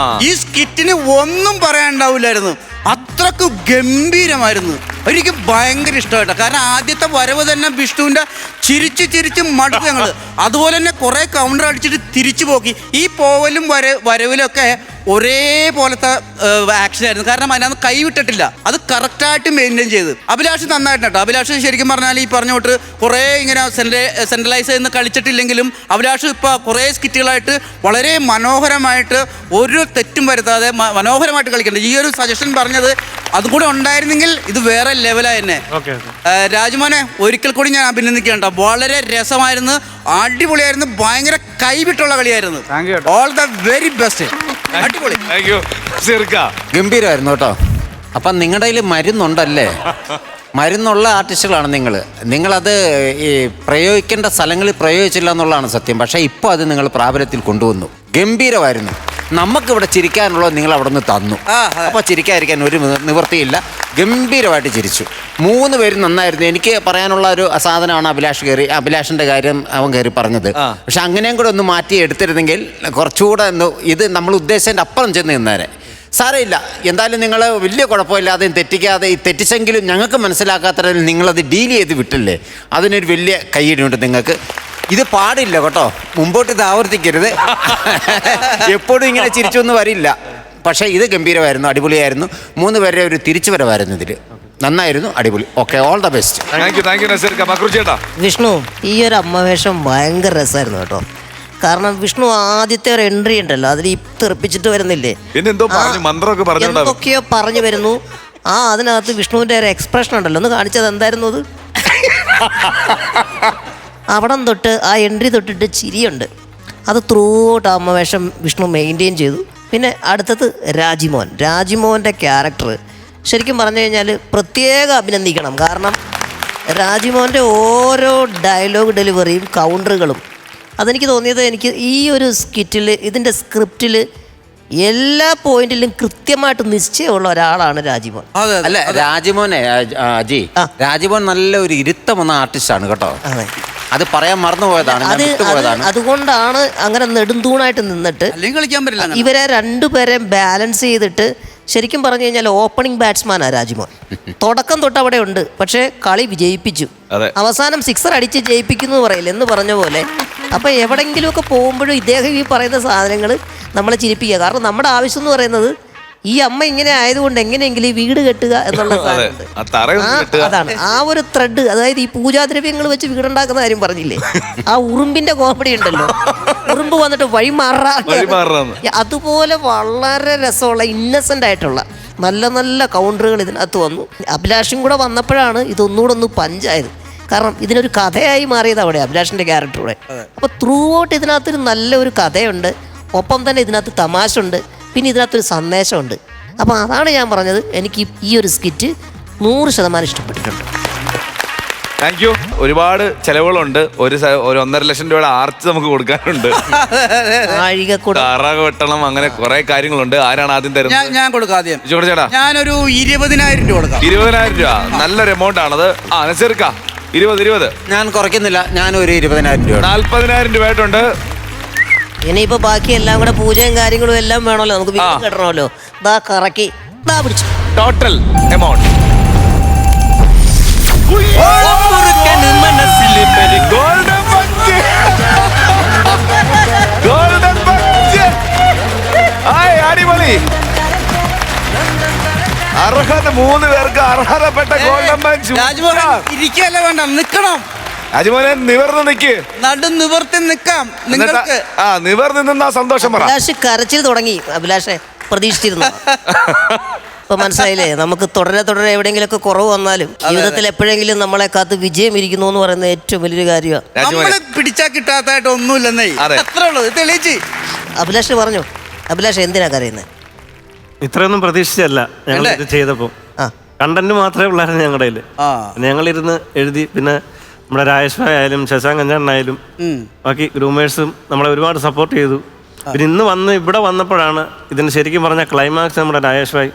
ഈ സ്കിറ്റിന് ഒന്നും പറയാനുണ്ടാവില്ലായിരുന്നു. അത്രക്ക് ഗംഭീരമായിരുന്നു. എനിക്ക് ഭയങ്കര ഇഷ്ടമായിട്ടോ. കാരണം ആദ്യത്തെ വരവ് തന്നെ വിഷ്ണുവിൻ്റെ ചിരിച്ച് മടുത്ത് ഞങ്ങൾ. അതുപോലെ തന്നെ കുറേ കൗണ്ടർ അടിച്ചിട്ട് തിരിച്ചു പോക്കി. ഈ പോവലും വരവിലൊക്കെ ഒരേപോലത്തെ ആക്ഷൻ ആയിരുന്നു. കാരണം അതിനകത്ത് കൈവിട്ടിട്ടില്ല. അത് കറക്റ്റായിട്ട് മെയിൻറ്റെയിൻ ചെയ്ത് അഭിലാഷ് നന്നായിട്ട് കേട്ടോ. അഭിലാഷ് ശരിക്കും പറഞ്ഞാൽ ഈ പറഞ്ഞോട്ട് കുറേ ഇങ്ങനെ സെൻട്രലൈസ് ചെയ്യുന്ന കളിച്ചിട്ടില്ലെങ്കിലും അഭിലാഷ് ഇപ്പോൾ കുറേ സ്കിറ്റുകളായിട്ട് വളരെ മനോഹരമായിട്ട് ഒരു തെറ്റും വരുത്താതെ മനോഹരമായിട്ട് കളിക്കുന്നുണ്ട്. ഈ ഒരു സജഷൻ പറഞ്ഞത് അതും കൂടെ ഉണ്ടായിരുന്നെങ്കിൽ ഇത് വേറെ ലെവലായി തന്നെ. രാജ്മോനെ ഒരിക്കൽ കൂടി ഞാൻ അഭിനന്ദിക്കേണ്ട. വളരെ രസമായിരുന്നു, അടിപൊളിയായിരുന്നു, ഭയങ്കര കൈവിട്ടുള്ള കളിയായിരുന്നു. All the very best. അടിപൊളി. ഗംഭീരമായിരുന്നു കേട്ടോ. അപ്പം നിങ്ങളുടെ കയ്യിൽ മരുന്നുണ്ടല്ലേ? മരുന്നുള്ള ആർട്ടിസ്റ്റുകളാണ് നിങ്ങളത് ഈ പ്രയോഗിക്കേണ്ട സ്ഥലങ്ങളിൽ പ്രയോഗിച്ചില്ല എന്നുള്ളതാണ് സത്യം. പക്ഷേ ഇപ്പോൾ അത് നിങ്ങൾ പ്രാബല്യത്തിൽ കൊണ്ടുവന്നു. ഗംഭീരമായിരുന്നു. നമുക്കിവിടെ ചിരിക്കാനുള്ളത് നിങ്ങൾ അവിടെ നിന്ന് തന്നു. അപ്പോൾ ചിരിക്കാതിരിക്കാൻ ഒരു നിവൃത്തിയില്ല. ഗംഭീരമായിട്ട് ചിരിച്ചു. 3 പേരും നന്നായിരുന്നു. എനിക്ക് പറയാനുള്ള ഒരു സാധനമാണ് അഭിലാഷിൻ്റെ കാര്യം അവൻ കയറി പറഞ്ഞത്. പക്ഷെ അങ്ങനെയും കൂടെ ഒന്ന് മാറ്റി എടുത്തിരുന്നെങ്കിൽ കുറച്ചുകൂടെ ഇത് നമ്മൾ ഉദ്ദേശിച്ചതിൻ്റെ അപ്പുറം ചെന്ന് നിന്നേരെ. സാരമില്ല, എന്തായാലും നിങ്ങൾ വലിയ കുഴപ്പമില്ലാതെ തെറ്റിക്കാതെ തെറ്റിച്ചെങ്കിലും ഞങ്ങൾക്ക് മനസ്സിലാക്കാത്ത നിങ്ങളത് ഡീൽ ചെയ്ത് വിട്ടില്ലേ, അതിനൊരു വലിയ കൈയ്യടിയുണ്ട് നിങ്ങൾക്ക്. ഇത് പാടില്ല കേട്ടോ, മുമ്പോട്ട് ഇത് ആവർത്തിക്കരുത്. എപ്പോഴും ഇങ്ങനെ ചിരിച്ചൊന്നും വരില്ല. പക്ഷേ ഇത് ഗംഭീരമായിരുന്നു, അടിപൊളിയായിരുന്നു. 3 പേരുടെ ഒരു തിരിച്ചു വരവായിരുന്നു ഇതിൽ. നന്നായിരുന്നു, അടിപൊളി. Okay, all the best. Vishnu, ഈ ഒരു അമ്മവേഷം ഭയങ്കര രസമായിരുന്നു കേട്ടോ. കാരണം വിഷ്ണു ആദ്യത്തെ ഒരു എൻട്രി ഉണ്ടല്ലോ, അതിൽ തെറിപ്പിച്ചിട്ട് വരുന്നില്ലേ, എന്തൊക്കെയോ പറഞ്ഞു വരുന്നു. അതിനകത്ത് വിഷ്ണുവിന്റെ ഒരു എക്സ്പ്രഷൻ ഉണ്ടല്ലോ, ഒന്ന് കാണിച്ചത് എന്തായിരുന്നു അത്? അവിടം തൊട്ട് ആ എൻട്രി തൊട്ടിട്ട് ചിരിയുണ്ട്. അത് ത്രൂ ഔട്ട് അമ്മവേഷം വിഷ്ണു മെയിൻറ്റെയിൻ ചെയ്തു. പിന്നെ അടുത്തത് രാജിമോൻ്റെ ക്യാരക്ടർ ശരിക്കും പറഞ്ഞു കഴിഞ്ഞാൽ പ്രത്യേകം അഭിനന്ദിക്കണം. കാരണം രാജിമോൻ്റെ ഓരോ ഡയലോഗ് ഡെലിവറിയും കൗണ്ടറുകളും അതെനിക്ക് തോന്നിയത്, എനിക്ക് ഈ ഒരു സ്കിറ്റിൽ ഇതിൻ്റെ സ്ക്രിപ്റ്റിൽ എല്ലാ പോയിന്റിലും കൃത്യമായിട്ട് നിശ്ചയമുള്ള ഒരാളാണ് രാജിമോൻ. അതെ അല്ല രാജിമോനെ അജി, ആ. രാജിമോൻ നല്ല ഒരു ഇരുത്തം വന്ന ആർട്ടിസ്റ്റാണ് കേട്ടോ. അതെ. അത് പറയാൻ മറന്നുപോയതാണ്, ഞാൻ വിട്ടുപോയതാണ്. അതുകൊണ്ടാണ് അങ്ങനെ നെടുന്തൂണായിട്ട് നിന്നിട്ട് അല്ലെങ്കിൽ കളിക്കാൻ പറ്റില്ല അങ്ങനെ. ഇവരെ രണ്ടുപേരെയും ബാലൻസ് ചെയ്തിട്ട് ശരിക്കും പറഞ്ഞു കഴിഞ്ഞാൽ ഓപ്പണിംഗ് ബാറ്റ്സ്മാനാണ് രാജിമോൻ. തുടക്കം തൊട്ട് അവിടെ ഉണ്ട്, പക്ഷേ കളി വിജയിപ്പിച്ചു. അതെ. അവസാനം സിക്സർ അടിച്ച് ജയിപ്പിക്കുന്നു പറയില്ല എന്ന് പറഞ്ഞ പോലെ. അപ്പം എവിടെയെങ്കിലുമൊക്കെ പോകുമ്പോഴും ഇദ്ദേഹം ഈ പറയുന്ന സാധനങ്ങൾ നമ്മളെ ചിരിപ്പിക്കുക. കാരണം നമ്മുടെ ആവശ്യം എന്ന് പറയുന്നത് ഈ അമ്മ ഇങ്ങനെ ആയതുകൊണ്ട് എങ്ങനെയെങ്കിലും ഈ വീട് കെട്ടുക എന്നുള്ള സാധനമുണ്ട്. അതാണ് ആ ഒരു ത്രെഡ്. അതായത് ഈ പൂജാദ്രവ്യങ്ങൾ വെച്ച് വീടുണ്ടാക്കുന്ന കാര്യം പറഞ്ഞില്ലേ, ആ ഉറുമ്പിന്റെ കോമഡി ഉണ്ടല്ലോ, ഉറുമ്പ് വന്നിട്ട് വഴിമാറാ, അതുപോലെ വളരെ രസമുള്ള ഇന്നസെന്റ് ആയിട്ടുള്ള നല്ല നല്ല കൗണ്ടറുകൾ ഇതിനകത്ത് വന്നു. അഭിലാഷും കൂടെ വന്നപ്പോഴാണ് ഇതൊന്നുകൂടെ ഒന്ന് പഞ്ചായത്. കാരണം ഇതിനൊരു കഥയായി മാറിയത് അവിടെ അഭിലാഷിന്റെ ക്യാരക്ടറൂടെ. അപ്പോൾ ത്രൂ ഔട്ട് ഇതിനകത്തൊരു നല്ലൊരു കഥയുണ്ട്, ഒപ്പം തന്നെ ഇതിനകത്ത് തമാശ ഉണ്ട്, പിന്നെ ഇതിനകത്തൊരു സന്ദേശമുണ്ട്. അപ്പോൾ അതാണ് ഞാൻ പറഞ്ഞത്, എനിക്ക് ഈ ഒരു സ്കിറ്റ് 100% ഇഷ്ടപ്പെട്ടിട്ടുണ്ട്. Thank you. ഒരുപാട് ചെലവുകളുണ്ട്. ഒരു 1.5 ലക്ഷം രൂപയുടെ ആർച്ച് നമുക്ക് കൊടുക്കാനുണ്ട്. തറ വെട്ടണം, അങ്ങനെ കുറെ കാര്യങ്ങളുണ്ട്. ആരാണ് ആദ്യം തരുന്നത്? ഞാൻ കൊടുക്കാം ആദ്യം. ചേട്ടാ ഞാനൊരു 20,000 രൂപ കൊടുക്കാം. 20,000 രൂപ നല്ലൊരു എമൗണ്ട് ആണത്. നസീർക്ക 20. ഞാൻ കുറയ്ക്കുന്നില്ല, ഞാനൊരു 20,000 രൂപ. 40,000 രൂപയായിട്ടുണ്ട്. ഇനിയിപ്പോ ബാക്കി എല്ലാം കൂടെ പൂജയും കാര്യങ്ങളും എല്ലാം വേണമല്ലോ, നമുക്ക് വീട് കെട്ടണമല്ലോ. ദാ കറക്കി ദാ പിടിച്ചു. ടോട്ടൽ എമൗണ്ട് അടിപൊളി. അർഹത 3 പേർക്ക് അർഹതപ്പെട്ട ഗോൾഡൻ ബഞ്ച്. ഇരിക്കല്ലേ വേണ്ട, നിക്കണം. രാജിമോനെ നിവർന്ന് നിക്ക്. നടു നിവർത്തി നിക്കാം. നിങ്ങൾക്ക് നിവർന്ന് നിന്നാ സന്തോഷം പറ. അഭിലാഷ് കരച്ചിൽ തുടങ്ങി. അഭിലാഷെ പ്രതീക്ഷിച്ചിരുന്നു. ഇപ്പൊ മനസ്സിലായില്ലേ, നമുക്ക് തുടരെ എവിടെയെങ്കിലുമൊക്കെ കുറവ് വന്നാലും ജീവിതത്തിൽ എപ്പോഴെങ്കിലും നമ്മളെ കാത്ത് വിജയം ഇരിക്കുന്നു എന്ന് പറയുന്നത് ഏറ്റവും വലിയൊരു കാര്യമാണ്. നമ്മള് പിടിച്ചാ കിട്ടാത്തായിട്ട് ഒന്നുമില്ലെന്നേ, അത്രേ ഉള്ളൂ. തെളിയിച്ച് അഭിലാഷ് പറഞ്ഞു. അഭിലാഷ് എന്തിനാ കരയുന്നത്? ഇത്രയൊന്നും പ്രതീക്ഷിച്ചല്ല ഞങ്ങൾ ഇത് ചെയ്തപ്പോൾ. കണ്ടന്റ് മാത്രമേ ഉള്ളായിരുന്നു ഞങ്ങളുടെ കയ്യിൽ. ഞങ്ങളിരുന്ന് എഴുതി. പിന്നെ നമ്മുടെ രാജേഷ് ഭായ് ആയാലും ശശാങ്ക് അഞ്ചാണ്ടായാലും ബാക്കി ഗ്രൂമേഴ്സും നമ്മളെ ഒരുപാട് സപ്പോർട്ട് ചെയ്തു. പിന്നെ ഇന്ന് ഇവിടെ വന്നപ്പോഴാണ് ഇതിന് ശരിക്കും പറഞ്ഞ ക്ലൈമാക്സ് നമ്മുടെ രാജേഷ് ഭായ്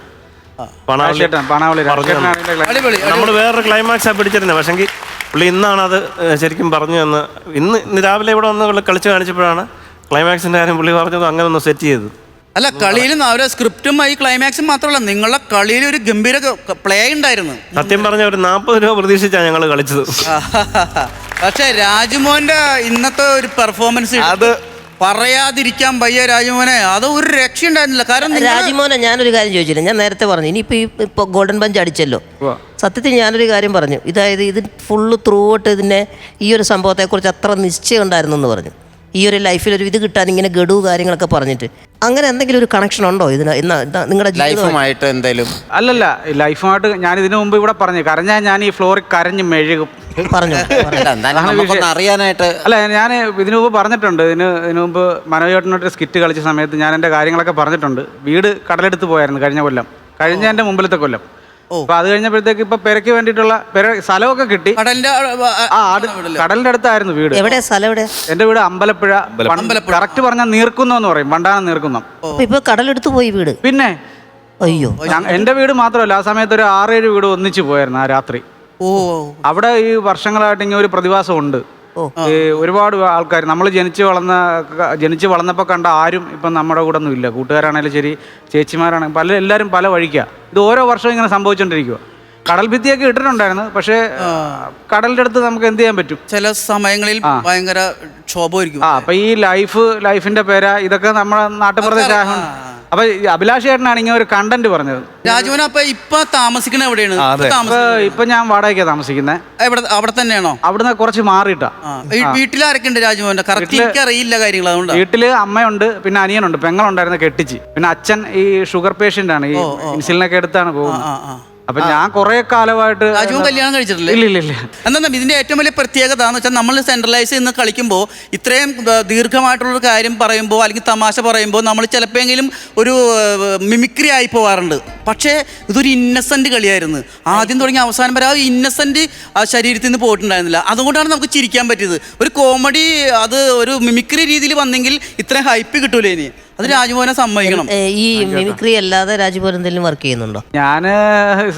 നമ്മൾ വേറൊരു ക്ലൈമാക്സാണ് പിടിച്ചിരുന്നത്. പക്ഷെങ്കിൽ പുള്ളി ഇന്നാണ് അത് ശരിക്കും പറഞ്ഞു എന്ന്. ഇന്ന് രാവിലെ ഇവിടെ വന്ന് കളിച്ച് കാണിച്ചപ്പോഴാണ് ക്ലൈമാക്സിൻ്റെ കാര്യം പുള്ളി പറഞ്ഞത് അങ്ങനെ ഒന്ന് സെറ്റ് ചെയ്തു. അല്ല, കളിയിൽ അവരെ സ്ക്രിപ്റ്റും ഈ ക്ലൈമാക്സും മാത്രമല്ല, നിങ്ങളുടെ കളിയിൽ ഒരു ഗംഭീര പ്ലേ ഉണ്ടായിരുന്നു. സത്യം പറഞ്ഞ ഒരു 40 രൂപ പ്രതീക്ഷിച്ചാണ് ഞങ്ങൾ കളിച്ചത്. പക്ഷെ രാജുമോന്റെ ഇന്നത്തെ ഒരു പെർഫോമൻസ് അത് പറയാതിരിക്കാൻ വയ്യ. രാജുമോനെ അത് ഒരു രക്ഷ ഉണ്ടായിരുന്നില്ല. കാരണം രാജുമോനെ ഞാനൊരു കാര്യം ചോദിച്ചില്ല, ഞാൻ നേരത്തെ പറഞ്ഞു ഇനിയിപ്പോൾ ഗോൾഡൻ ബഞ്ച് അടിച്ചല്ലോ. സത്യത്തിൽ ഞാനൊരു കാര്യം പറഞ്ഞു, അതായത് ഇത് ഫുള്ള് ത്രൂ ഔട്ട് ഇതിനെ ഈ ഒരു സംഭവത്തെക്കുറിച്ച് അത്ര നിശ്ചയം ഉണ്ടായിരുന്നു എന്ന് പറഞ്ഞു. ഈ ഒരു ലൈഫിൽ ഒരു ഇത് കിട്ടാൻ ഇങ്ങനെ ഗഡു കാര്യങ്ങളൊക്കെ പറഞ്ഞിട്ട് അങ്ങനെ എന്തെങ്കിലും ഒരു കണക്ഷൻ ഉണ്ടോ ഇതിന് നിങ്ങളുടെ ലൈഫുമായിട്ട്? എന്തെങ്കിലും അല്ലല്ല, ലൈഫുമായിട്ട് ഞാൻ ഇതിനു മുമ്പ് ഇവിടെ പറഞ്ഞു, കരഞ്ഞാൽ ഞാൻ ഈ ഫ്ലോറിൽ കരഞ്ഞ് മെഴുകും പറഞ്ഞു. അറിയാനായിട്ട് അല്ല, ഞാൻ ഇതിനു മുമ്പ് പറഞ്ഞിട്ടുണ്ട്. ഇതിനു മുമ്പ് മനോജേട്ടനോട്ട് സ്കിറ്റ് കളിച്ച സമയത്ത് ഞാൻ എൻ്റെ കാര്യങ്ങളൊക്കെ പറഞ്ഞിട്ടുണ്ട്. വീട് കടലെടുത്ത് പോയായിരുന്നു കഴിഞ്ഞ എൻ്റെ മുമ്പിലത്തെ കൊല്ലം. അപ്പൊ അത് കഴിഞ്ഞപ്പോഴത്തേക്ക് ഇപ്പൊ പെരയ്ക്ക് വേണ്ടിയിട്ടുള്ള സ്ഥലമൊക്കെ കിട്ടി. കടലിന്റെ അടുത്തായിരുന്നു വീട്. എവിടെ സ്ഥലം? എവിടെ? എന്റെ വീട് അമ്പലപ്പുഴ. കറക്റ്റ് പറഞ്ഞാൽ നീർക്കുന്നം എന്ന് പറയും, വണ്ടാനം നീർക്കുന്നം. ഇപ്പൊ കടലെടുത്ത് പോയി വീട്? പിന്നെ അയ്യോ, എന്റെ വീട് മാത്രമല്ല, ആ സമയത്ത് ഒരു 6-7 വീട് ഒന്നിച്ചു പോയായിരുന്നു ആ രാത്രി. അവിടെ ഈ വർഷങ്ങളായിട്ട് ഇങ്ങനെ ഒരു പ്രതിഭാസം ഉണ്ട്. ഒരുപാട് ആൾക്കാർ നമ്മൾ ജനിച്ച് വളർന്നപ്പോൾ കണ്ട ആരും ഇപ്പം നമ്മുടെ കൂടെ ഒന്നും ഇല്ല. കൂട്ടുകാരാണേലും ശരി, ചേച്ചിമാരാണെങ്കിലും എല്ലാവരും പല വഴിക്കാണ്. ഇത് ഓരോ വർഷവും ഇങ്ങനെ സംഭവിച്ചുകൊണ്ടിരിക്കുക. കടൽ ഭിത്തിയൊക്കെ ഇട്ടിട്ടുണ്ടായിരുന്നു, പക്ഷേ കടലിന്റെ അടുത്ത് നമുക്ക് എന്ത് ചെയ്യാൻ പറ്റും? ചില സമയങ്ങളിൽ ഭയങ്കര ക്ഷോഭമായിരിക്കും. അപ്പൊ ഈ ലൈഫിന്റെ പേര ഇതൊക്കെ നമ്മുടെ നാട്ടുപ്രദേശം. അപ്പൊ അഭിലാഷ് ചേട്ടനാണ് ഇങ്ങനെ ഒരു കണ്ടന്റ് പറഞ്ഞത്. രാജുവിന് അപ്പൊ ഇപ്പൊ താമസിക്കണ എവിടെയാണ്? ഇപ്പൊ ഞാൻ വാടകയ്ക്കാണ് താമസിക്കുന്നത്. അവിടെ തന്നെയാണോ? അവിടുന്ന് കുറച്ച് മാറിയിട്ടാ. വീട്ടിലാരൊക്കെ ഉണ്ട് രാജുവിന്റെ? കറക്റ്റ് എനിക്ക് അറിയില്ല കാര്യങ്ങൾ. അതുകൊണ്ട് വീട്ടില് അമ്മയുണ്ട്, പിന്നെ അനിയനുണ്ട്, പെങ്ങളുണ്ടായിരുന്നു കെട്ടിച്ച്. പിന്നെ അച്ഛൻ ഈ ഷുഗർ പേഷ്യന്റ് ആണ്, ഈ ഇൻസുലിനൊക്കെ എടുത്താണ് പോകുന്നത്. അപ്പൊ ഞാൻ കുറെ കാലമായിട്ട് കല്യാണം കഴിച്ചിട്ടില്ല. ഇല്ല. എന്നാ ഇതിന്റെ ഏറ്റവും വലിയ പ്രത്യേകത എന്ന് വെച്ചാൽ നമ്മൾ സെൻട്രലൈസ് ചെയ്യുന്ന കളിക്കുമ്പോൾ ഇത്രയും ദീർഘമായിട്ടുള്ളൊരു കാര്യം പറയുമ്പോൾ അല്ലെങ്കിൽ തമാശ പറയുമ്പോൾ നമ്മൾ ചിലപ്പോഴെങ്കിലും ഒരു മിമിക്രി ആയി പോവാറുണ്ട്. പക്ഷേ ഇതൊരു ഇന്നസെന്റ് കളിയായിരുന്നു. ആദ്യം തുടങ്ങി അവസാനം വരെ ആ ഇന്നസെന്റ് ആ ശരീരത്തിൽ നിന്ന് പോയിട്ടുണ്ടായിരുന്നില്ല. അതുകൊണ്ടാണ് നമുക്ക് ചിരിക്കാൻ പറ്റിയത്. ഒരു കോമഡി അത് ഒരു മിമിക്രി രീതിയിൽ വന്നെങ്കിൽ ഇത്രയും ഹൈപ്പ് കിട്ടൂലേ ഇനി. അത് രാജ്മോഹനെ സമ്മതിക്കണം. ഈ മിമിക്രി അല്ലാതെ രാജ്മോഹൻ എന്തെങ്കിലും വർക്ക് ചെയ്യുന്നുണ്ടോ? ഞാൻ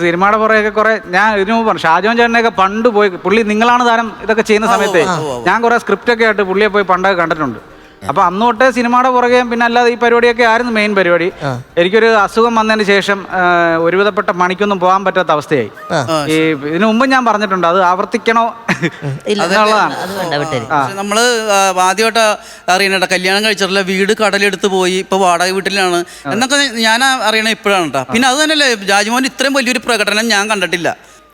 സിനിമയുടെ പുറകെയൊക്കെ കുറെ, ഞാൻ ഇതിനു മുമ്പ് ഷാജോൻ ചേട്ടനെയൊക്കെ പണ്ട് പോയി, പുള്ളി നിങ്ങളാണ് താരം ഇതൊക്കെ ചെയ്യുന്ന സമയത്ത് ഞാൻ കുറെ സ്ക്രിപ്റ്റ് ഒക്കെ ആയിട്ട് പുള്ളിയെ പോയി പണ്ടൊക്കെ കണ്ടിട്ടുണ്ട്. അപ്പൊ അന്ന് തൊട്ടേ സിനിമയുടെ പുറകെ, പിന്നെ അല്ലാതെ ഈ പരിപാടിയൊക്കെ ആയിരുന്നു മെയിൻ പരിപാടി. എനിക്കൊരു അസുഖം വന്നതിന് ശേഷം ഒരുവിധപ്പെട്ട പണിക്കൊന്നും പോകാൻ പറ്റാത്ത അവസ്ഥയായി. ഈ ഇതിനു മുമ്പ് ഞാൻ പറഞ്ഞിട്ടുണ്ട്, അത് ആവർത്തിക്കണോ എന്നുള്ളതാണ്. നമ്മള് ആദ്യമായിട്ട് അറിയണ കല്യാണം കഴിച്ചിട്ടുള്ള വീട് കടലെടുത്ത് പോയി, ഇപ്പൊ വാടക വീട്ടിലാണ് എന്നൊക്കെ ഞാൻ അറിയണ ഇപ്പോഴാണ് കേട്ടോ. പിന്നെ അത് തന്നെയല്ലേ രാജ്മോഹൻ ഇത്രയും വലിയൊരു പ്രകടനം ഞാൻ കണ്ടിട്ടില്ല.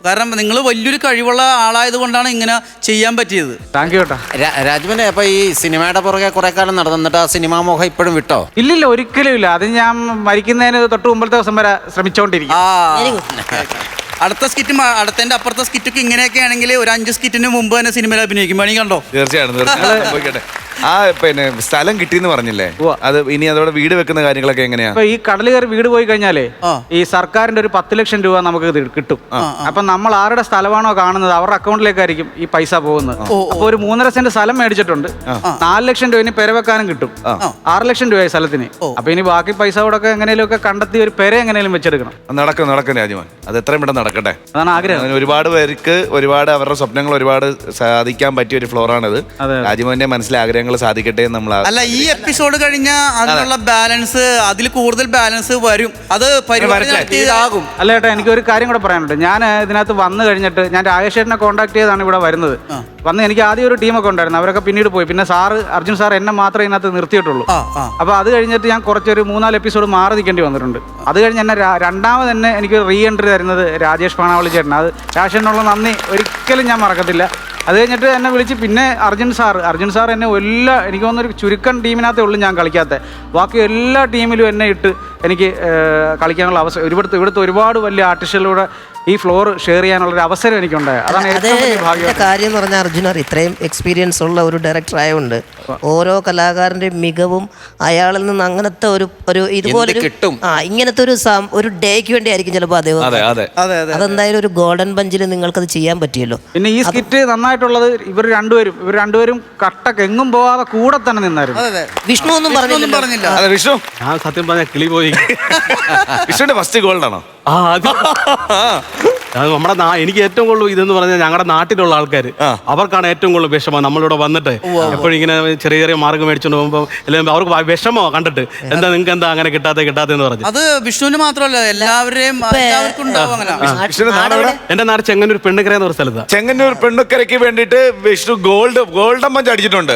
കാരണം നിങ്ങൾ വലിയൊരു കഴിവുള്ള ആളായത് കൊണ്ടാണ് ഇങ്ങനെ ചെയ്യാൻ പറ്റിയത്. താങ്ക് യു കേട്ടോ. രാജ്മോനെ, അപ്പൊ ഈ സിനിമയുടെ പുറകെ കുറെ കാലം നടന്നിട്ട് ആ സിനിമാ മോഹം ഇപ്പോഴും വിട്ടോ? ഇല്ലില്ല, ഒരിക്കലും ഇല്ല. അത് ഞാൻ മരിക്കുന്നതിന് തൊട്ട് മുമ്പത്തെ ദിവസം വരെ ശ്രമിച്ചോണ്ടിരിക്കും. അടുത്ത സ്കിറ്റ്, അടുത്തതിന്റെ അപ്പുറത്തെ സ്കിറ്റൊക്കെ ഇങ്ങനെയൊക്കെ ആണെങ്കിൽ ഒരു 5 സ്കിറ്റിന് മുമ്പ് തന്നെ സിനിമയിൽ അഭിനയിക്കും. വേണമെങ്കിൽ കണ്ടോ? തീർച്ചയായിട്ടും. ആ പിന്നെ സ്ഥലം കിട്ടിയെന്ന് പറഞ്ഞില്ലേ, അത് ഇനി അതോടെ വീട് വെക്കുന്ന കാര്യങ്ങളൊക്കെ എങ്ങനെയാ? ഈ കടൽ കയറി വീട് പോയി കഴിഞ്ഞാലേ ഈ സർക്കാരിന്റെ ഒരു 10 ലക്ഷം രൂപ നമുക്ക് കിട്ടും. അപ്പൊ നമ്മൾ ആരുടെ സ്ഥലമാണോ കാണുന്നത് അവരുടെ അക്കൗണ്ടിലേക്കായിരിക്കും ഈ പൈസ പോകുന്നത്. അപ്പൊ ഒരു 3.5 സെന്റ് സ്ഥലം മേടിച്ചിട്ടുണ്ട്. 4 ലക്ഷം രൂപ ഇനി പെര വെക്കാനും കിട്ടും. 6 ലക്ഷം രൂപയായി സ്ഥലത്തിന്. അപ്പൊ ഇനി ബാക്കി പൈസ കൂടെ ഒക്കെ എങ്ങനെയും ഒക്കെ കണ്ടെത്തി ഒരു പെര എങ്ങനെയും വെച്ചെടുക്കണം. നടക്കും രാജ്മോൻ, അത് എത്രയും പെട്ടെന്ന് നടക്കട്ടെ. അതാണ് ആഗ്രഹം. ഒരുപാട് പേർക്ക് ഒരുപാട് അവരുടെ സ്വപ്നങ്ങൾ ഒരുപാട് സാധിക്കാൻ പറ്റിയ ഒരു ഫ്ലോറാണിത്. രാജ്മോന്റെ മനസ്സിലെ ആഗ്രഹങ്ങൾ സാധിക്കട്ടെ എന്ന് നമ്മൾ. അല്ല, ഈ എപ്പിസോഡ് കഴിഞ്ഞാൽ അതിനുള്ള ബാലൻസ്, അതിൽ കൂടുതൽ ബാലൻസ് വരും. അത് പരിപാടിയാകും. അല്ല ചേട്ടാ, എനിക്കൊരു കാര്യം കൂടെ പറയാനുണ്ട്. ഞാൻ ഇതിനകത്ത് വന്നു കഴിഞ്ഞിട്ട് ഞാൻ രാകേഷ് ചേട്ടനെ കോൺടാക്ട് ചെയ്താണ് ഇവിടെ വരുന്നത്. വന്ന് എനിക്ക് ആദ്യം ഒരു ടീമൊക്കെ ഉണ്ടായിരുന്നു, അവരൊക്കെ പിന്നീട് പോയി. പിന്നെ അർജുൻ സാർ എന്നെ മാത്രമേ ഇതിനകത്ത് നിർത്തിയിട്ടുള്ളൂ. അപ്പൊ അത് കഴിഞ്ഞിട്ട് ഞാൻ കുറച്ചൊരു 3-4 എപ്പിസോഡ് മാറി നിൽക്കേണ്ടി വന്നിട്ടുണ്ട്. അത് കഴിഞ്ഞ് എന്നെ രണ്ടാമത് തന്നെ എനിക്ക് റീ എൻട്രി തരുന്നത് രാജേഷ് പാണാവളി ചേട്ടൻ. അത് രാജേഷിനുള്ള നന്ദി ഒരിക്കലും ഞാൻ മറക്കത്തില്ല. അത് കഴിഞ്ഞിട്ട് എന്നെ വിളിച്ച് പിന്നെ അർജുൻ സാർ എന്നെ എനിക്ക് തോന്നുന്നൊരു ചുരുക്കം ടീമിനകത്തേ ഉള്ളൂ ഞാൻ കളിക്കാത്ത. ബാക്കി എല്ലാ ടീമിലും എന്നെ ഇട്ട് എനിക്ക് കളിക്കാനുള്ള അവസരം, ഇവിടുത്തെ ഒരുപാട് വലിയ ആർട്ടിസ്റ്റുകളിലൂടെ ഈ ഫ്ലോർ ഷെയർ ചെയ്യാനുള്ള ഒരു അവസരം എനിക്കുണ്ടായി. അതാണ് ഏറ്റവും വലിയ ഭാഗ്യം. കാര്യം എന്ന് പറഞ്ഞാൽ അർജുനർ ഇത്രയും എക്സ്പീരിയൻസ് ഉള്ള ഒരു ഡയറക്ടർ ആയതുകൊണ്ട് ഓരോ കലാകാരന്റെ മികവും അയാളിൽ നിന്ന് അങ്ങനത്തെ ഒരു ഇതുപോലെ ഇങ്ങനത്തെ ഒരു ഡേക്ക് വേണ്ടി ആയിരിക്കും ചിലപ്പോൾ അദ്ദേഹം. അതെന്തായാലും ഒരു ഗോൾഡൻ ബഞ്ചിൽ നിങ്ങൾക്കത് ചെയ്യാൻ പറ്റിയല്ലോ. പിന്നെ ഈ സ്കിറ്റ് നന്നായിട്ടുള്ളത് ഇവർ രണ്ടുപേരും കട്ടക്കെങ്ങും പോവാതെ കൂടെ തന്നെ നിന്നായിരുന്നു. വിഷ്ണു ഒന്നും പറഞ്ഞില്ല. വിഷ്ണു, ഞാൻ സത്യം പറഞ്ഞ കിളി പോയി. വിഷ്ണുവിന്റെ ഫസ്റ്റ് ഗോൾഡ് ആണോ? നമ്മുടെ എനിക്ക് ഏറ്റവും കൂടുതൽ ഇതെന്ന് പറഞ്ഞാൽ ഞങ്ങളുടെ നാട്ടിലുള്ള ആൾക്കാർ അവർക്കാണ് ഏറ്റവും കൂടുതൽ വിഷമം. നമ്മളിവിടെ വന്നിട്ട് എപ്പോഴും ഇങ്ങനെ ചെറിയ ചെറിയ മാർഗം മേടിച്ചോണ്ട് പോകുമ്പോൾ അല്ലെങ്കിൽ അവർക്ക് വിഷമോ കണ്ടിട്ട് എന്താ നിങ്ങൾക്ക് എന്താ അങ്ങനെ കിട്ടാത്തെന്ന് പറഞ്ഞു. അത് വിഷ്ണുവിന് മാത്രമല്ല എല്ലാവരെയും എന്റെ നാട് ചെങ്ങന്നൂർ പെണ്ണുക്കര എന്ന് പറഞ്ഞ സ്ഥലത്താണ്. ചെങ്ങന്നൂർ പെണ്ണുക്കരയ്ക്ക് വേണ്ടിയിട്ട് വിഷ്ണു ഗോൾഡൻ പഞ്ച് അടിച്ചിട്ടുണ്ട്.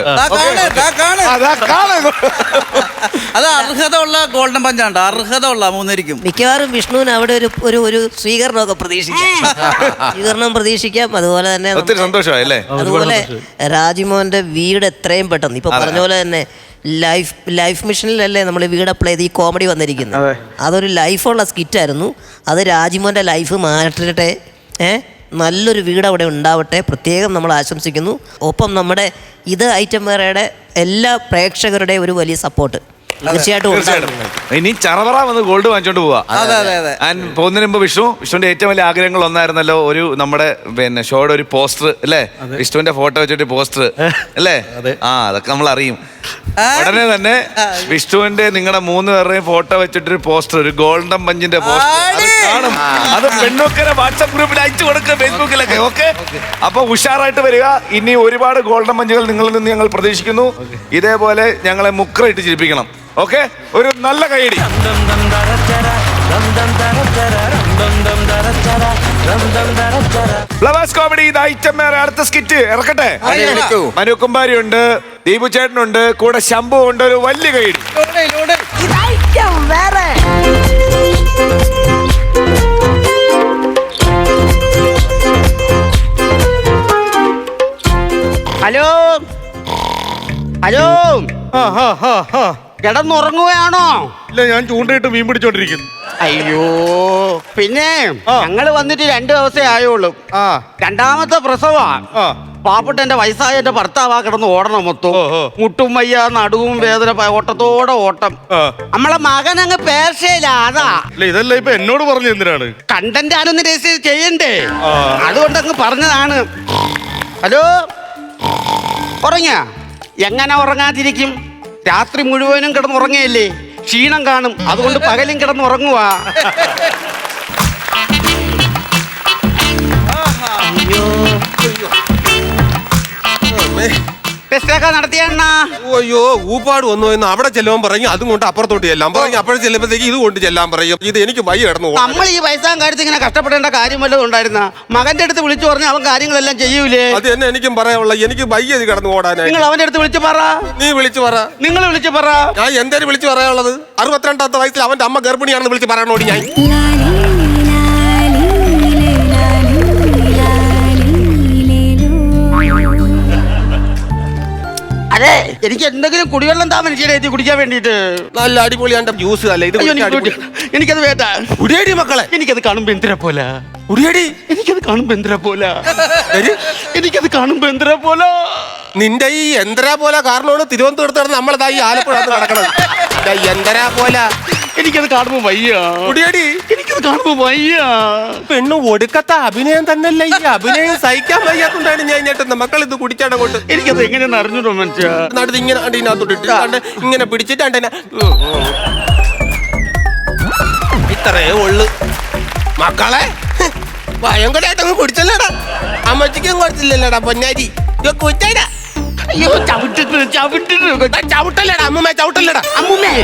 അത് അർഹത ഉള്ള ഗോൾഡൻ പഞ്ചാണ്, അർഹത ഉള്ള മൂന്നരിക്കും. മിക്കവാറും വിഷ്ണുവിന് അവിടെ ഒരു സ്വീകരണമൊക്കെ പ്രതീക്ഷിക്കാം. അതുപോലെ തന്നെ ഒത്തിരി സന്തോഷമായല്ലേ. അതുപോലെ രാജ്മോഹന്റെ വീട് എത്രയും പെട്ടെന്ന് ഇപ്പൊ പറഞ്ഞ പോലെ തന്നെ ലൈഫ് മിഷനിലല്ലേ നമ്മൾ വീട് അപ്ലൈ ചെയ്ത് ഈ കോമഡി വന്നിരിക്കുന്നത്. അതൊരു ലൈഫുള്ള സ്കിറ്റായിരുന്നു. അത് രാജ്മോഹന്റെ ലൈഫ് മാറ്റട്ടെ, നല്ലൊരു വീട് അവിടെ ഉണ്ടാവട്ടെ പ്രത്യേകം നമ്മൾ ആശംസിക്കുന്നു. ഒപ്പം നമ്മുടെ ഇത് ഐറ്റം വേറെയുടെ എല്ലാ പ്രേക്ഷകരുടെയും ഒരു വലിയ സപ്പോർട്ട് തീർച്ചയായിട്ടും. ഇനി ചറവറ വന്ന് ഗോൾഡ് വാങ്ങിച്ചോണ്ട് പോവാ. പോകുന്നതിന് മുമ്പ് വിഷ്ണുവിന്റെ ഏറ്റവും വലിയ ആഗ്രഹങ്ങൾ ഒന്നായിരുന്നല്ലോ ഒരു നമ്മുടെ പിന്നെ ഷോയുടെ ഒരു പോസ്റ്റർ അല്ലേ, വിഷ്ണുവിന്റെ ഫോട്ടോ വെച്ചിട്ട് പോസ്റ്റർ അല്ലേ? അതൊക്കെ നമ്മൾ അറിയും. ഉടനെ തന്നെ വിഷ്ണുവിന്റെ നിങ്ങളുടെ 3 പേരുടെയും ഫോട്ടോ വെച്ചിട്ടൊരു പോസ്റ്റർ, ഒരു ഗോൾഡൻ പഞ്ചിന്റെ പോസ്റ്റർ കാണും. അത് പെണ്ണുക്കരെ വാട്സ്ആപ്പ് ഗ്രൂപ്പിൽ അയച്ചു കൊടുക്കുക, ഫേസ്ബുക്കിലൊക്കെ. ഓക്കെ, അപ്പൊ ഉഷാറായിട്ട് വരിക. ഇനി ഒരുപാട് ഗോൾഡൻ പഞ്ചുകൾ നിങ്ങളിൽ നിന്ന് ഞങ്ങൾ പ്രതീക്ഷിക്കുന്നു. ഇതേപോലെ ഞങ്ങളെ മുക്രയിട്ട് ചിരിപ്പിക്കണം. ഓക്കെ, ഒരു നല്ല കൈയടി. ഫ്ലവേഴ്സ് കോമഡി ഇത് ഐറ്റം വേറെ. അടുത്ത സ്കിറ്റ് ഇറക്കട്ടെ. മനു കുമ്പാരി ഉണ്ട്, ദീപു ചേട്ടനുണ്ട്, കൂടെ ശംഭു ഉണ്ട്. ഒരു വലിയ കൈയടി. ഹലോ കിടന്നുറങ്ങുകയാണോ? ഇല്ല, ഞാൻ ചൂണ്ടയിട്ട് മീൻ പിടിച്ചോണ്ടിരിക്കുന്നു. അയ്യോ, പിന്നെ ഞങ്ങള് വന്നിട്ട് 2 ദിവസമേ ആയുള്ളൂ. രണ്ടാമത്തെ പ്രസവാ. പാവപ്പെട്ട എന്റെ വയസ്സായ എന്റെ ഭർത്താവാ കിടന്ന് ഓടണം മൊത്തം. മുട്ടും വയ്യ, നടുവും വേദന, ഓട്ടത്തോടെ ഓട്ടം. നമ്മളെ മകൻ അങ്ങ് പേർഷ്യയില്ല. അതാ ഇതല്ല ഇപ്പൊ എന്നോട് പറഞ്ഞു എന്തിനാണ്? കണ്ടന്റ് ആനൊന്ന് രജിസ്റ്റർ ചെയ്യണ്ടേ, അതുകൊണ്ടങ്ങ് പറഞ്ഞതാണ്. ഹലോ, ഉറങ്ങിയ? എങ്ങനെ ഉറങ്ങാതിരിക്കും? രാത്രി മുഴുവനും കിടന്നുറങ്ങിയല്ലേ, ക്ഷീണം കാണും, അതുകൊണ്ട് പകലും കിടന്നുറങ്ങുവാ. ടെസ്റ്റൊക്കെ നടത്തിയണ്ണ. അയ്യോ ഊപ്പാട് വന്നു എന്ന് അവിടെ ചെല്ലാൻ പറയും, അതും കൊണ്ട് അപ്പുറത്തോട്ട് ചെല്ലാൻ പറയും, അപ്പുറം ചെല്ലുമ്പോഴത്തേക്ക് ഇത് കൊണ്ട് ചെല്ലാൻ പറയും. ഇത് എനിക്ക് വൈ കിടന്നു. നമ്മൾ ഈ വയസ്സാം കാര്യത്തിൽ ഇങ്ങനെ കഷ്ടപ്പെടേണ്ട കാര്യം വല്ലതും ഉണ്ടായിരുന്ന? മകന്റെ അടുത്ത് വിളിച്ചു പറഞ്ഞാൽ അവൻ കാര്യങ്ങളെല്ലാം ചെയ്യൂലേ? അത് തന്നെ എനിക്കും പറയാനുള്ള. എനിക്ക് വയ്യ ഇത് കിടന്നു ഓടാനായി. നിങ്ങൾ അവന്റെ അടുത്ത് വിളിച്ചു പറ. നീ വിളിച്ചു പറ. നിങ്ങൾ വിളിച്ചു പറ. ഞാൻ എന്തേലും വിളിച്ചു പറയാനുള്ളത്? 62ാമത്തെ വയസ്സിൽ അവന്റെ അമ്മ ഗർഭിണിയാണെന്ന് വിളിച്ച് പറയണോടി ഞാൻ. അതെ, എനിക്ക് എന്തെങ്കിലും കുടിവെള്ളം താ മനുഷ്യരെ കുടിക്കാൻ വേണ്ടിട്ട്. നല്ല അടിപൊളിയാണ്ട ജ്യൂസ് അല്ലേ ഇത്? എനിക്കത് വേണ്ട. കുടിയേടി മക്കളെ. എനിക്കത് കാണുമ്പോ എന്തിനാ പോലെ കുടിയേടി. എനിക്കത് കാണുമ്പോ എന്തിനാ പോലെ എനിക്കത് കാണുമ്പോ എന്തിനാ പോലെ. നിന്റെ ഈ എന്തരാ പോലെ കാരണമാണ് തിരുവനന്തപുരത്ത് കിടന്ന് നമ്മളതാ ഈ ആലപ്പുഴ കിടക്കണത്. എന്തരാ പോലെ എനിക്കത് കാണുമ്പോ വയ്യ. കുടിയേടി. എനിക്കത് കാണുമ്പോ വയ്യ. പെണ്ണു ഒടുക്കത്ത അഭിനയം തന്നെയല്ല. ഈ അഭിനയം സഹിക്കാൻ വയ്യാത്തോണ്ടാണ് ഞാൻ ഞെട്ടുന്നത്. മക്കൾ ഇത് കുടിച്ചാടങ്ങോട്ട്. എനിക്കത് എങ്ങനെയാന്ന് അറിഞ്ഞിട്ടോ മനുഷ്യ. നടുത്ത് ഇങ്ങനെ ഇതിനകത്തോട്ടിട്ട് ഇങ്ങനെ പിടിച്ചിട്ട് ഇത്രേ ഉള്ളു മക്കളെ. ഭയങ്കരമായിട്ടങ്ങ് കുടിച്ചല്ലേടാ. അമ്മച്ചിക്കും കൊടുത്തില്ലല്ലേടാ പൊന്നാരി. കുറ്റാടാ. അയ്യോ ചവിട്ടിട്ട് ചവിട്ടിട്ട് ചവിട്ടല്ലേടാ അമ്മൂമ്മ, ചവിട്ടല്ലേടാ അമ്മൂമ്മേ.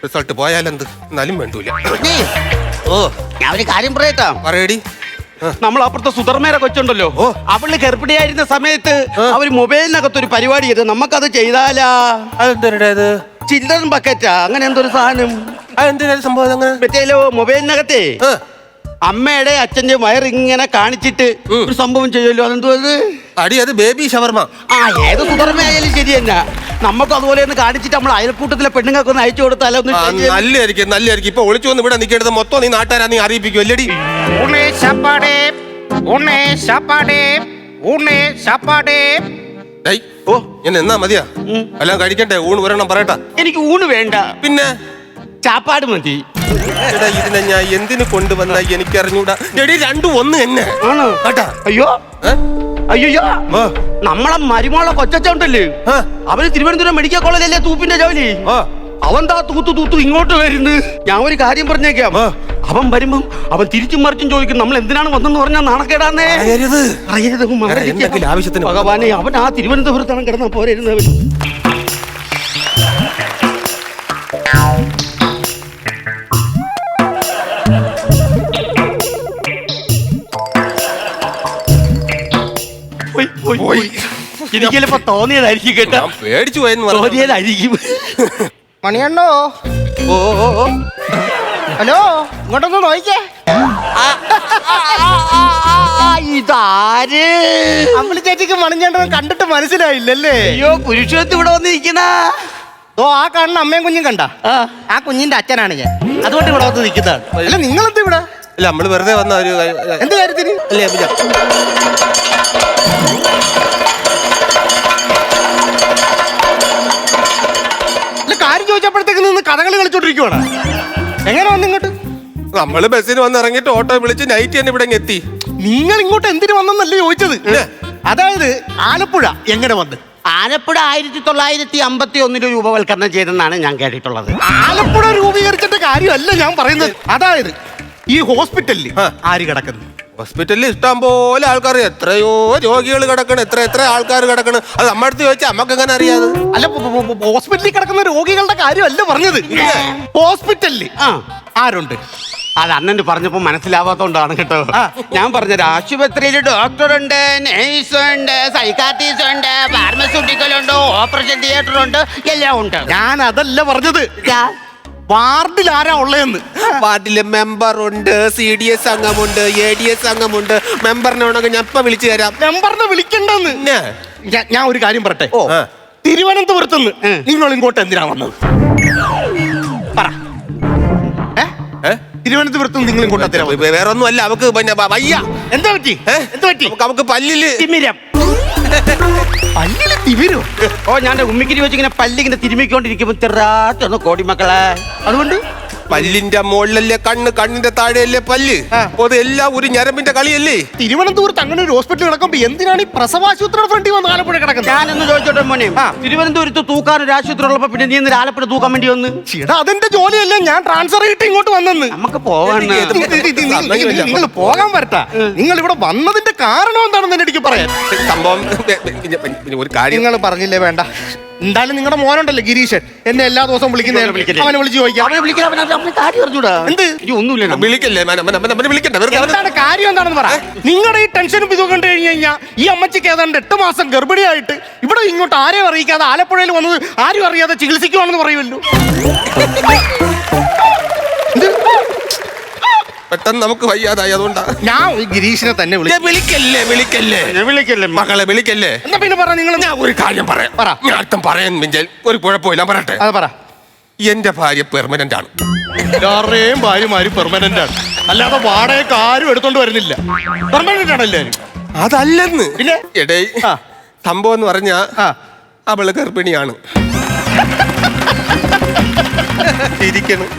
റിസൾട്ട് പോയാലെന്ത്, എന്നാലും വേണ്ടൂല. ഓ ഞാൻ ഒരു കാര്യം പറയട്ടാ. പറയടി. നമ്മൾ അപ്പുറത്തെ സുധർമേരെ കൊച്ചുണ്ടല്ലോ, അവള് ഗർഭിണിയായിരുന്ന സമയത്ത് അവര് മൊബൈലിനകത്ത് ഒരു പരിപാടി ചെയ്ത് നമുക്കത് ചെയ്താലാ? അതെന്തരടേത്? ചിൽഡ്രൻ ബക്കറ്റാ അങ്ങനെ എന്തൊരു സാധനം. അതെന്തിനാ സംഭവം? അങ്ങനെ മറ്റേലോ മൊബൈലിനകത്തെ അമ്മയുടെ അച്ഛന്റെ വയറിങ്ങനെ കാണിച്ചിട്ട് ഒരു സംഭവം ചെയ്യുമല്ലോ, അതെന്തോ അത്? അടി അത് ബേബി ഷവർമ. ആ ഏത് സുധർമ ആയാലും ശരി തന്നെ, നമുക്ക് അതുപോലെ ഒന്ന് കാണിച്ചിട്ട് നമ്മൾ അയൽക്കൂട്ടത്തിലെ പെണ്ണുങ്ങൾക്ക് ഒന്ന് അയച്ചു കൊടുത്താലോ? നല്ലായിരിക്കും നല്ലായിരിക്കും. ഇപ്പൊ ഒളിച്ചു വന്ന് ഇവിടെ നിൽക്കേണ്ടത് മൊത്തം നീ നാട്ടുകാരാ നീ അറിയിപ്പിക്കും അല്ലേടി? ഓ ഞാൻ എന്നാ മതിയാ എല്ലാം കഴിക്കട്ടെ. ഊണ് ഒരെണ്ണം പറയട്ടാ. എനിക്ക് ഊണ് വേണ്ട, പിന്നെ ചാപ്പാട് മതി. എടാ ഇതിനെ ഞാൻ എന്തിനു കൊണ്ടുവന്ന എനിക്കറിഞ്ഞൂടാ. എടി രണ്ടും ഒന്ന് തന്നെ ആണോ? കേട്ടാ. അയ്യോ അയ്യോ നമ്മളെ മരുമോളെ കൊച്ചുണ്ടല്ലേ, അവര് തിരുവനന്തപുരം മെഡിക്കൽ കോളേജല്ലേ തൂപ്പിന്റെ ജോലി. അവൻ താ തൂത്തു ഇങ്ങോട്ട് വരുന്നു. ഞാൻ ഒരു കാര്യം പറഞ്ഞേക്കാം, അവൻ വരുമ്പം അവൻ തിരിച്ചും മറിച്ചും ചോദിക്കും നമ്മൾ എന്തിനാണ് വന്നെന്ന് പറഞ്ഞാൽ നാണക്കേടാന്നേ. ആവശ്യത്തിന് ഭഗവാനെ, അവൻ ആ തിരുവനന്തപുരത്താണ് കിടന്നാ പോരുന്നവൻ. എനിക്കിപ്പോ തോന്നിയതായിരിക്കും കേട്ടോ, പേടിച്ചു തോന്നിയതായിരിക്കും. മണിയണ്ണോ, ഓ ഹലോ, ഇങ്ങോട്ടൊന്ന് നോക്കിക്കേ. ഇതാര്? അമ്പിളി ചേച്ചിക്ക് മണിഞ്ഞേണ്ടത് കണ്ടിട്ട് മനസ്സിലായില്ലല്ലേ? അയ്യോ പുരുഷത്ത് ഇവിടെ വന്നിരിക്കണ. ഓ ആ കാണുന്ന അമ്മയും കുഞ്ഞും കണ്ട, ആ കുഞ്ഞിന്റെ അച്ഛനാണ് ഞാൻ. അതുകൊണ്ട് ഇവിടെ വന്ന് നിൽക്കുന്നതാണ്. അല്ല നിങ്ങളെന്ത് ഇവിടെ? അല്ല നമ്മള് വെറുതെ വന്ന ഒരു എന്ത് കാര്യത്തിന് അല്ലേ? കാര്യം ചോദിച്ചപ്പോഴത്തേക്ക് നിന്ന് കഥകളി കളിച്ചോണ്ടിരിക്കുവാണ്. എങ്ങനെ വന്നു ഇങ്ങോട്ട്? നമ്മള് ബസ്സിന് വന്ന് ഇറങ്ങിയിട്ട് ഓട്ടോ വിളിച്ച് നൈറ്റ് തന്നെ ഇവിടെ എത്തി. നിങ്ങൾ ഇങ്ങോട്ട് എന്തിനു വന്നെന്നല്ലേ ചോദിച്ചത്? അതായത് ആലപ്പുഴ എങ്ങനെ വന്ന്? ആലപ്പുഴ 1951 രൂപവൽക്കരണം ചെയ്തെന്നാണ് ഞാൻ കേട്ടിട്ടുള്ളത്. ആലപ്പുഴ രൂപീകരിച്ചിട്ട് കാര്യമല്ല ഞാൻ പറയുന്നത്. അതായത് ഈ ഹോസ്പിറ്റലിൽ ആര് കിടക്കുന്നു? ഹോസ്പിറ്റലിൽ ഇഷ്ടം പോലെ ആൾക്കാർ, എത്രയോ രോഗികൾ കിടക്കണം, എത്ര ആൾക്കാർ കിടക്കണം. അത് നമ്മുടെ അടുത്ത് ചോദിച്ചാൽ നമുക്ക് എങ്ങനെ അറിയാതെ? അല്ല ഹോസ്പിറ്റലിൽ കിടക്കുന്ന രോഗികളുടെ കാര്യമല്ല പറഞ്ഞത്. ഹോസ്പിറ്റലിൽ ആരുണ്ട്? അത് അണ്ണന് പറഞ്ഞപ്പോ മനസ്സിലാവാത്തോണ്ടാണ് കേട്ടോ. ഞാൻ പറഞ്ഞത് ആശുപത്രിയിൽ ഡോക്ടറുണ്ട്, നേഴ്സുണ്ട്, സൈക്കാട്രിസ്റ്റ് ഉണ്ട്, ഫാർമസ്യൂട്ടിക്കൽ ഉണ്ട്, ഓപ്പറേഷൻ തിയേറ്റർ ഉണ്ട്, എല്ലാം ഉണ്ട്. ഞാൻ അതല്ല പറഞ്ഞത്. വാർഡിൽ ആരാ ഉള്ളതെന്ന്. വാർഡില് മെമ്പർ ഉണ്ട്, CDS അംഗമുണ്ട്, ADS അംഗമുണ്ട്. മെമ്പറിനാണെങ്കിൽ ഞാൻ ഇപ്പൊ വിളിച്ചു തരാം. മെമ്പറിനെ വിളിക്കണ്ടെന്ന്. ഞാൻ ഒരു കാര്യം പറട്ടെ. തിരുവനന്തപുരത്തുനിന്ന് നിങ്ങൾ ഇങ്ങോട്ട് എന്തിനാ വന്നത്? പറ. തിരുവനന്തപുരത്ത് നിങ്ങൾ ഇങ്ങോട്ട് എന്തിനാ? വേറെ ഒന്നും അല്ല, അവക്ക് പിന്നെ വയ്യ. എന്താ പറ്റി? എന്ത് പറ്റി? അവക്ക് പല്ലില് തിമിരം. പല്ലില് തിമിരോ? ഓ ഞാൻ ഉമ്മിക്കിരി വെച്ച് ഇങ്ങനെ പല്ലിങ്ങനെ തിരുമിക്കൊണ്ടിരിക്കുമ്പോ ചെറുതായിട്ടൊന്ന് കോടി മക്കളെ. അതുകൊണ്ട് പല്ലിന്റെ മുകളിലല്ലേ കണ്ണ്, കണ്ണിന്റെ താഴെയല്ലേ പല്ല്. അതെല്ലാം ഒരു ഞരമ്പിന്റെ കളിയല്ലേ. തിരുവനന്തപുരത്ത് അങ്ങനെ ഒരു ഹോസ്പിറ്റൽ കിടക്കുമ്പോ എന്തിനാണ് ഈ പ്രസവാശുപത്രിയുടെ ഫ്രണ്ടിൽ വന്ന് ആലപ്പുഴ കിടക്കുന്നത്? ഞാനൊന്ന് ചോദിച്ചോട്ടെ മോനെ, തിരുവനന്തപുരത്ത് തൂക്കാൻ ഒരു ആശുപത്രി ഉള്ളപ്പോ പിന്നെ നീ ഇന്ന് ആലപ്പുഴ തൂക്കാൻ വേണ്ടി വന്ന്? ചേട്ടാ അതെന്റെ ജോലിയല്ലേ, ഞാൻ ട്രാൻസ്ഫർ ചെയ്തിട്ട് ഇങ്ങോട്ട് വന്നെന്ന്. നമുക്ക് പോകാൻ നിങ്ങൾ പോകാൻ വരട്ടാ. നിങ്ങൾ ഇവിടെ വന്നതിന്റെ കാരണം എന്താണെന്ന് എനിക്ക് പറയാൻ. സംഭവം പിന്നെ ഒരു കാര്യം നിങ്ങൾ പറഞ്ഞില്ലേ വേണ്ട. എന്തായാലും നിങ്ങളുടെ മോനുണ്ടല്ലോ ഗിരീശൻ, എന്നെ എല്ലാ ദിവസവും വിളിക്കുന്നേ. അവനെ വിളിച്ച് ചോദിക്കാം. എന്ത് ഒന്നുമില്ല. വിളിക്കല്ലേ വിളിക്കണ്ട. എന്താണ് കാര്യം എന്താണെന്ന് പറ. നിങ്ങളുടെ ഈ ടെൻഷനും ഇത് കണ്ടു കഴിഞ്ഞു കഴിഞ്ഞാൽ ഈ അമ്മച്ചിക്ക് ഏതാണ്ട് 8 മാസം ഗർഭിണിയായിട്ട് ഇവിടെ ഇങ്ങോട്ട് ആരെയും അറിയിക്കാതെ ആലപ്പുഴയിൽ വന്നത് ആരും അറിയാതെ ചികിത്സിക്കുവാണെന്ന് പറയുമല്ലോ. പെട്ടെന്ന് നമുക്ക് വയ്യാതായി, അതുകൊണ്ടാ ഞാൻ ഗിരീഷിനെ തന്നെ വിളിക്കല്ലേ മക്കളെ വിളിക്കല്ലേ. എന്നാ പിന്നെ പറ. നിങ്ങൾ ഞാൻ ഒരു കാര്യം പറയാം. ഞാൻ അർത്ഥം പറയാൻ മിഞ്ചൽ ഒരു കുഴപ്പമില്ല, പറയട്ടെ. അത് പറ. എന്റെ ഭാര്യ പെർമനന്റ് ആണ്. എല്ലാവരുടെയും ഭാര്യമാര് പെർമനന്റ് ആണ്, അല്ലാതെ വാടകയ്ക്ക് ആരും എടുത്തോണ്ട് വരുന്നില്ല. പെർമനന്റ് ആണ് എല്ലാവരും. അതല്ലെന്ന് പിന്നെ എടേ സംഭവം എന്ന് പറഞ്ഞാ അവള് ഗർഭിണിയാണ്. ഇരിക്കണം.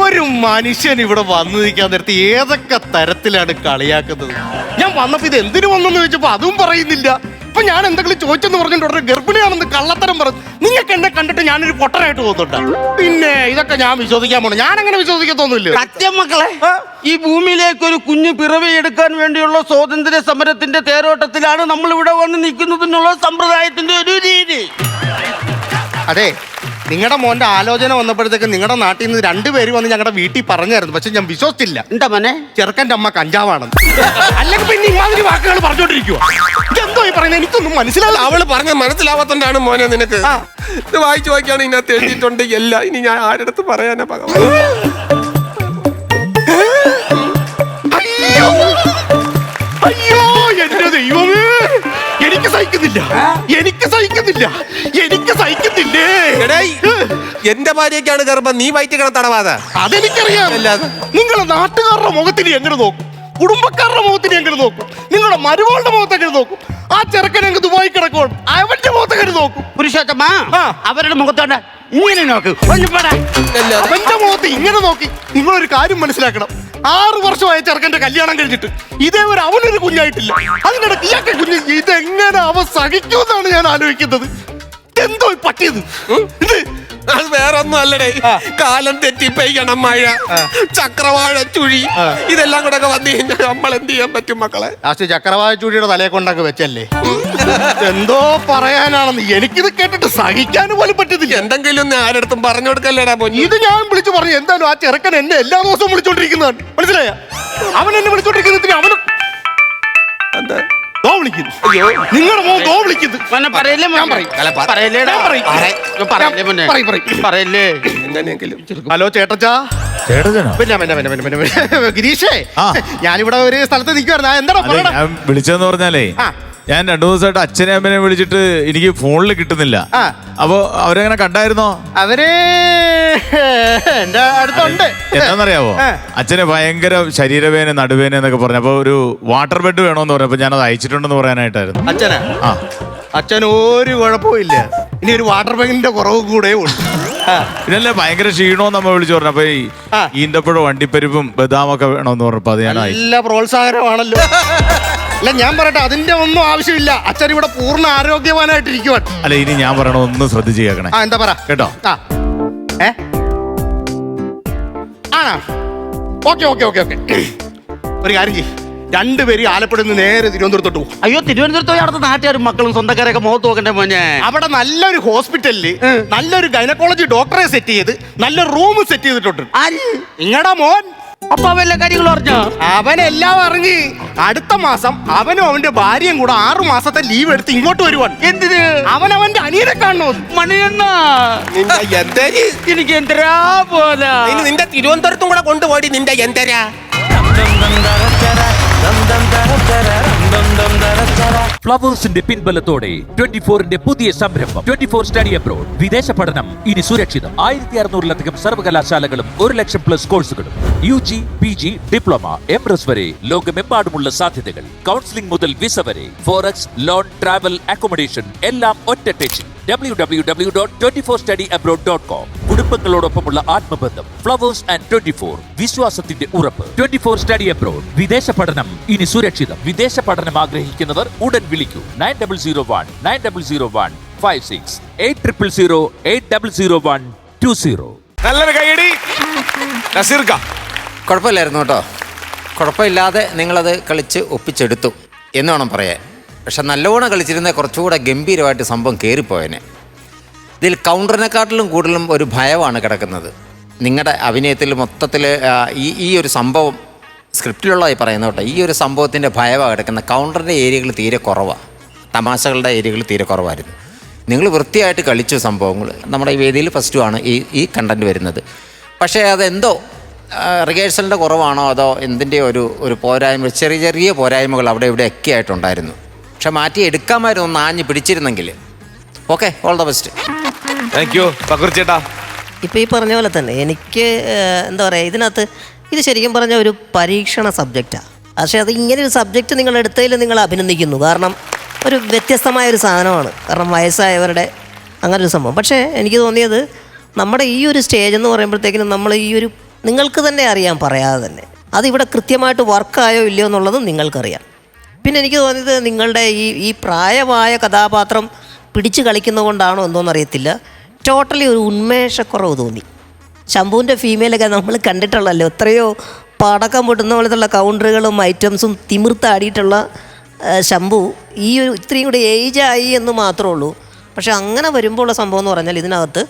ഒരു മനുഷ്യൻ ഇവിടെ വന്നു നിൽക്കാൻ നേരത്തെ ഏതൊക്കെ തരത്തിലാണ് കളിയാക്കുന്നത്. ഞാൻ വന്നപ്പോ ഇത് എന്തിനു വന്നെന്ന് ചോദിച്ചപ്പോ അതും പറയുന്നില്ല. ഇപ്പൊ ഞാൻ എന്തെങ്കിലും ചോദിച്ചെന്ന് പറഞ്ഞിട്ട് ഉടനെ ഗർഭിണിയാണെന്ന് കള്ളത്തരം പറഞ്ഞു. നിങ്ങൾക്ക് എന്നെ കണ്ടിട്ട് ഞാനൊരു പൊട്ടനായിട്ട് തോന്നുന്നുണ്ട്. പിന്നെ ഇതൊക്കെ ഞാൻ വിശ്വസിക്കാൻ പോണു. ഞാൻ അങ്ങനെ വിശ്വസിക്കത്തൊന്നുമില്ല. സത്യം മക്കളെ, ഈ ഭൂമിയിലേക്ക് ഒരു കുഞ്ഞു പിറവി എടുക്കാൻ വേണ്ടിയുള്ള സ്വാതന്ത്ര്യ സമരത്തിന്റെ തേരോട്ടത്തിലാണ് നമ്മൾ ഇവിടെ വന്ന് നിൽക്കുന്നതിനുള്ള സമ്പ്രദായത്തിന്റെ ഒരു രീതി. അതെ, നിങ്ങളുടെ മോന്റെ ആലോചന വന്നപ്പോഴത്തേക്ക് നിങ്ങളുടെ നാട്ടിൽ നിന്ന് 2 പേര് വന്ന് ഞങ്ങളുടെ വീട്ടിൽ പറഞ്ഞായിരുന്നു. പക്ഷെ ഞാൻ വിശ്വസിച്ചില്ല. എന്താ മോനെ? ചെറുക്കൻ്റെ അമ്മ കഞ്ചാവാണെന്ന്. അല്ലെങ്കിൽ പിന്നെ ഇമാതിരി വാക്കുകൾ പറഞ്ഞോണ്ടിരിക്കുവോ? ഇതെന്തോ ഈ പറയുന്നത്? എനിക്കൊന്നും മനസ്സിലാവില്ല. അവള് പറഞ്ഞ മനസ്സിലാവാത്തോണ്ടാണ് മോനെ നിനക്ക്. ഇത് വായിച്ചു വായിക്കാണ് ഇതിനകത്ത് എഴുതിയിട്ടുണ്ട് എല്ലാം. ഇനി ഞാൻ ആരുടെ പറയാനാ ഭഗവാൻ. അയ്യോ എന്റെ ദൈവമേ, എനിക്ക് സഹിക്കുന്നില്ലേ. എന്റെ ഭാര്യക്കാണ് ഗർഭം, നീ വയറ്റിക്കണ തടവാതെ. അതെനിക്കറിയാം. നിങ്ങളെ നാട്ടുകാരുടെ മുഖത്തിന് എങ്ങനെ നോക്കും, കുടുംബക്കാരുടെ മുഖത്തിന് എങ്ങനെ നോക്കും, നിങ്ങളുടെ മരുമകളുടെ മുഖത്ത് എങ്ങനെ നോക്കും, ആ ചെറുക്കൻ അങ്ങ് ദുബായി കിടക്കും അവന്റെ മുഖത്ത് എങ്ങനെ നോക്കും? പുരുഷോത്തമ, അവരുടെ മുഖത്തോണ്ട് ഇങ്ങനെ നോക്ക്. അവന്റെ മുഖത്ത് ഇങ്ങനെ നോക്കി. നിങ്ങളൊരു കാര്യം മനസ്സിലാക്കണം. 6 വർഷമായ ചെറുക്കന്റെ കല്യാണം കഴിഞ്ഞിട്ട് ഇതേവരെ അവനൊരു കുഞ്ഞായിട്ടില്ല. അതിനിടയ്ക്ക് ഇയാൾക്ക് കുഞ്ഞ്. ഇതെങ്ങനെ അവൻ സഹിക്കുമെന്നാണ് ഞാൻ ആലോചിക്കുന്നത്. എന്തോ പറ്റിയത് ഇത്? അത് വേറൊന്നും അല്ലടേ, കാലം തെറ്റി പെയ്യണം മഴ, ചക്രവാഴ ചുഴി, ഇതെല്ലാം കൂടെ വന്നു കഴിഞ്ഞാൽ നമ്മൾ എന്ത് ചെയ്യാൻ പറ്റും മക്കളെ? ലാസ്റ്റ് ചക്രവാഴ ചുഴിയുടെ തലയെ കൊണ്ടൊക്കെ വെച്ചല്ലേ. എന്തോ പറയാനാണെന്ന് എനിക്കിത് കേട്ടിട്ട് സഹിക്കാൻ പോലും പറ്റുന്നില്ല. എന്തെങ്കിലും ഒന്ന് ആരടുത്തും പറഞ്ഞു കൊടുക്കല്ലേടാ പൊന്നു. ഇത് ഞാൻ വിളിച്ചു പറഞ്ഞു. എന്തായാലും ആ ചെറുക്കൻ എന്നെ എല്ലാ ദിവസവും വിളിച്ചോണ്ടിരിക്കുന്നതാണ്. മനസ്സിലായ? അവൻ എന്നെ വിളിച്ചോണ്ടിരിക്കുന്നതിന് അവന് എന്താ വിളിക്കുന്നു? നിങ്ങളുടെ മോൻ ദോ വിളിക്കുന്നു. ഹലോ ചേട്ടച്ചാ. ഗിരീഷേ, ഞാനിവിടെ ഒരു സ്ഥലത്ത് നിൽക്കുവായിരുന്നു. എന്താ ഞാൻ വിളിച്ചതെന്ന് പറഞ്ഞാലേ, ഞാൻ 2 ദിവസമായിട്ട് അച്ഛനെ അമ്മനെ വിളിച്ചിട്ട് എനിക്ക് ഫോണിൽ കിട്ടുന്നില്ല. അപ്പൊ അവരെങ്ങനെ കണ്ടായിരുന്നോ? അവര് എന്റെ അടുത്തുണ്ട്. എന്താണെന്നറിയാവോ, അച്ഛന് ഭയങ്കര ശരീരവേദന, നടുവേദന എന്നൊക്കെ പറഞ്ഞു. അപ്പൊ ഒരു വാട്ടർ ബെഡ് വേണമെന്ന് പറഞ്ഞു. അപ്പൊ ഞാനത് അയച്ചിട്ടുണ്ടെന്ന് പറയാനായിട്ടായിരുന്നു. അച്ഛനാ? അച്ഛൻ ഒരു കുഴപ്പമില്ല. ഇനി ഒരു വാട്ടർ ബെഡിന്റെ കുറവ് കൂടെ ഉള്ളു. പിന്നല്ലേ ഭയങ്കര ക്ഷീണവും നമ്മൾ വിളിച്ചു പറഞ്ഞു. അപ്പൊ ഈന്തപ്പഴം, വണ്ടിപ്പരിപ്പും ബദാമൊക്കെ വേണമെന്ന് പറഞ്ഞപ്പോ അത് ഞാൻ നല്ല പ്രോത്സാഹനമാണല്ലോ. അല്ല ഞാൻ പറയട്ടെ, അതിന്റെ ഒന്നും ആവശ്യമില്ല. അച്ഛൻ ഇവിടെ പൂർണ്ണ ആരോഗ്യവാനായിട്ടിരിക്കുവാൻ. അല്ല, ഇനി ഞാൻ പറയണ ഒന്ന് ശ്രദ്ധിച്ച് കേൾക്കണേ. എന്താ പറ കേട്ടോ? ആണോ? Okay okay okay okay. ഒരു കാര്യം ചെയ്യ്, 2 പേര് ആലപ്പുഴ നിന്ന് നേരെ തിരുവനന്തപുരത്തോട്ട് പോകും. അയ്യോ, തിരുവനന്തപുരത്ത് പോയി അവിടുത്തെ നാട്ടുകാരും മക്കളും സ്വന്തക്കാരൊക്കെ മുഖത്ത് നോക്കണ്ടേ മോനെ? അവിടെ നല്ലൊരു ഹോസ്പിറ്റലില് നല്ലൊരു ഗൈനക്കോളജി ഡോക്ടറെ സെറ്റ് ചെയ്ത് നല്ലൊരു റൂം സെറ്റ് ചെയ്തിട്ടുണ്ട്. നിങ്ങളുടെ മോൻ. അപ്പൊ അവന്റെ കാര്യങ്ങൾ അറിഞ്ഞോ? അവനെല്ലാം അറിഞ്ഞ് അടുത്ത മാസം അവനും അവന്റെ ഭാര്യയും കൂടെ 6 മാസത്തെ ലീവ് എടുത്ത് ഇങ്ങോട്ട് വരുവാൻ. എന്തിന്? അവന്റെ അനിയനെ കാണണോ? മണിയണ്ണ, എനിക്ക് എന്തരാ പോലെ നിന്റെ തിരുവനന്തപുരത്തും കൂടെ കൊണ്ടുപോയി. നിന്റെ എന്തരാ ഫ്ലവേഴ്സിന്റെ പിൻബലത്തോടെ 24ന്റെ പുതിയ സംരംഭം 24 സ്റ്റഡി അബ്രോഡ്. വിദേശ പഠനം ഇനി സുരക്ഷിതം. 1600-ലധികം സർവകലാശാലകളും 1,00,000+ കോഴ്സുകളും. UG, PG, ഡിപ്ലോമ, MRS വരെ ലോകമെമ്പാടുമുള്ള സാധ്യതകൾ. കൗൺസിലിംഗ് മുതൽ വിസ വരെ, ഫോറക്സ്, ലോൺ, ട്രാവൽ, അക്കോമഡേഷൻ എല്ലാം ഒറ്റ ടെച്ചിൽ. www.24studyabroad.com. കുടുംബങ്ങളോടൊപ്പമുള്ള ആത്മബന്ധം. ഫ്ലവേഴ്സ് ആൻഡ് 24 വിശ്വാസത്തിന്റെ ഉറപ്പ്. 24 സ്റ്റഡി അബ്രോഡ്. വിദേശ പഠനം ഇനി സുരക്ഷിതം. വിദേശ പഠനം ആഗ്രഹിക്കുന്നവർ ഉടൻ വിളിക്കൂ 9001 800 800120. നല്ലൊരു കൈയടി നസീർക്ക. കുഴപ്പമില്ലായിരുന്നു കേട്ടോ, കുഴപ്പമില്ലാതെ നിങ്ങളത് കളിച്ച് ഒപ്പിച്ചെടുത്തു എന്ന് വേണം പറയാൻ. പക്ഷെ നല്ലവണ്ണം കളിച്ചിരുന്ന കുറച്ചുകൂടെ ഗംഭീരമായിട്ട് സംഭവം കയറിപ്പോയനെ. ഇതിൽ കൗണ്ടറിനെക്കാട്ടിലും കൂടുതലും ഒരു ഭയമാണ് കിടക്കുന്നത്. നിങ്ങളുടെ അഭിനയത്തിൽ മൊത്തത്തിൽ ഈ ഒരു സംഭവം സ്ക്രിപ്റ്റിലുള്ളതായി പറയുന്നത് കേട്ടോ, ഈ ഒരു സംഭവത്തിൻ്റെ ഭയമാണ് കിടക്കുന്നത്. കൗണ്ടറിൻ്റെ ഏരിയകൾ തീരെ കുറവാണ്, തമാശകളുടെ ഏരിയകൾ തീരെ കുറവായിരുന്നു. നിങ്ങൾ വൃത്തിയായിട്ട് കളിച്ചു സംഭവങ്ങൾ. നമ്മുടെ ഈ വേദിയിൽ ഫസ്റ്റുമാണ് ഈ കണ്ടന്റ് വരുന്നത്. പക്ഷേ അതെന്തോ റിഹേഴ്സലിൻ്റെ കുറവാണോ അതോ എന്തിൻ്റെ ഒരു പോരായ്മ, ചെറിയ ചെറിയ പോരായ്മകൾ അവിടെ ഇവിടെ ഒക്കെ ആയിട്ടുണ്ടായിരുന്നു. പക്ഷെ മാറ്റി എടുക്കാമായിരുന്നു, ഒന്ന് ആഞ്ഞ് പിടിച്ചിരുന്നെങ്കിൽ. Okay, all the best. Thank you Pakru ചേട്ടാ. ഇപ്പോൾ ഈ പറഞ്ഞ പോലെ തന്നെ എനിക്ക് എന്താ പറയുക, ഇതിനകത്ത് ഇത് ശരിക്കും പറഞ്ഞ ഒരു പരീക്ഷണ സബ്ജക്റ്റാണ്. പക്ഷേ അത് ഇങ്ങനെ ഒരു സബ്ജക്റ്റ് നിങ്ങൾ എടുത്തതിൽ നിങ്ങൾ അഭിനന്ദിക്കുന്നു. കാരണം ഒരു വ്യത്യസ്തമായ ഒരു സാധനമാണ്. കാരണം വയസ്സായവരുടെ അങ്ങനെ ഒരു സംഭവം. പക്ഷേ എനിക്ക് തോന്നിയത് നമ്മുടെ ഈ ഒരു സ്റ്റേജ് എന്ന് പറയുമ്പോഴത്തേക്കിനും നമ്മൾ ഈ ഒരു നിങ്ങൾക്ക് തന്നെ അറിയാം, പറയാതെ തന്നെ അതിവിടെ കൃത്യമായിട്ട് വർക്കായോ ഇല്ലയോ എന്നുള്ളത് നിങ്ങൾക്കറിയാം. പിന്നെ എനിക്ക് തോന്നിയത് നിങ്ങളുടെ ഈ പ്രായമായ കഥാപാത്രം പിടിച്ച് കളിക്കുന്നതുകൊണ്ടാണോ എന്തോന്നറിയത്തില്ല, ടോട്ടലി ഒരു ഉന്മേഷക്കുറവ് തോന്നി. ശംഭുവിൻ്റെ ഫീമെയിലൊക്കെ നമ്മൾ കണ്ടിട്ടുള്ളല്ലോ, എത്രയോ പടക്കം പൊട്ടുന്ന പോലത്തുള്ള കൗണ്ടറുകളും ഐറ്റംസും തിമിർത്താടിയിട്ടുള്ള ശംഭു ഈ ഒരു ഇത്രയും കൂടി ഏജായി എന്ന് മാത്രമേ ഉള്ളൂ. പക്ഷെ അങ്ങനെ വരുമ്പോഴുള്ള സംഭവം എന്ന് പറഞ്ഞാൽ ഇതിനകത്ത്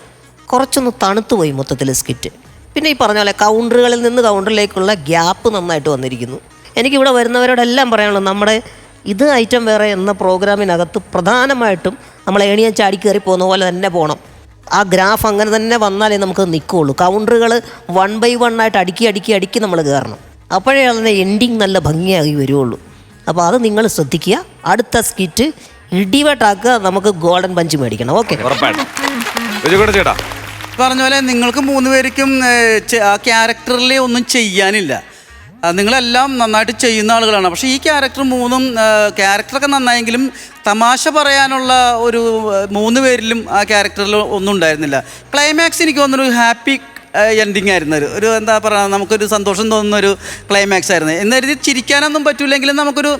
കുറച്ചൊന്ന് തണുത്തു പോയി മൊത്തത്തിൽ സ്കിറ്റ്. പിന്നെ ഈ പറഞ്ഞ പോലെ കൗണ്ടറുകളിൽ നിന്ന് കൗണ്ടറിലേക്കുള്ള ഗ്യാപ്പ് നന്നായിട്ട് വന്നിരിക്കുന്നു. എനിക്കിവിടെ വരുന്നവരോടെല്ലാം പറയാനുള്ളത്, നമ്മുടെ ഇത് ഐറ്റം വേറെ എന്ന പ്രോഗ്രാമിനകത്ത് പ്രധാനമായിട്ടും നമ്മൾ ഏണിയെ ചാടി കയറി പോകുന്ന പോലെ തന്നെ പോകണം. ആ ഗ്രാഫ് അങ്ങനെ തന്നെ വന്നാലേ നമുക്ക് നിൽക്കുകയുള്ളൂ. കൗണ്ടറുകൾ 1 by 1 ആയിട്ട് അടുക്കി നമ്മൾ കയറണം. അപ്പോഴേ അതിൻ്റെ എൻഡിങ് നല്ല ഭംഗിയായി വരുള്ളൂ. അപ്പോൾ അത് നിങ്ങൾ ശ്രദ്ധിക്കുക. അടുത്ത സ്കിറ്റ് ഇടിവെട്ടാക്കുക, നമുക്ക് ഗോൾഡൻ പഞ്ച് മേടിക്കണം. ഓക്കെ, ചേട്ടാ പറഞ്ഞ പോലെ നിങ്ങൾക്ക് 3 പേർക്കും ആ ക്യാരക്ടറിൽ ഒന്നും ചെയ്യാനില്ല. നിങ്ങളെല്ലാം നന്നായിട്ട് ചെയ്യുന്ന ആളുകളാണ്. പക്ഷേ ഈ ക്യാരക്ടർ 3ഉം ക്യാരക്ടറൊക്കെ നന്നായെങ്കിലും തമാശ പറയാനുള്ള ഒരു 3 പേരിലും ആ ക്യാരക്ടറിൽ ഒന്നും ഉണ്ടായിരുന്നില്ല. ക്ലൈമാക്സ് എനിക്ക് തോന്നുന്നൊരു ഹാപ്പി എൻഡിങ് ആയിരുന്നു. ഒരു എന്താ പറയുക, നമുക്കൊരു സന്തോഷം തോന്നുന്ന ഒരു ക്ലൈമാക്സ് ആയിരുന്നു. എന്നൊരു ചിരിക്കാനൊന്നും പറ്റൂലെങ്കിലും നമുക്കൊരു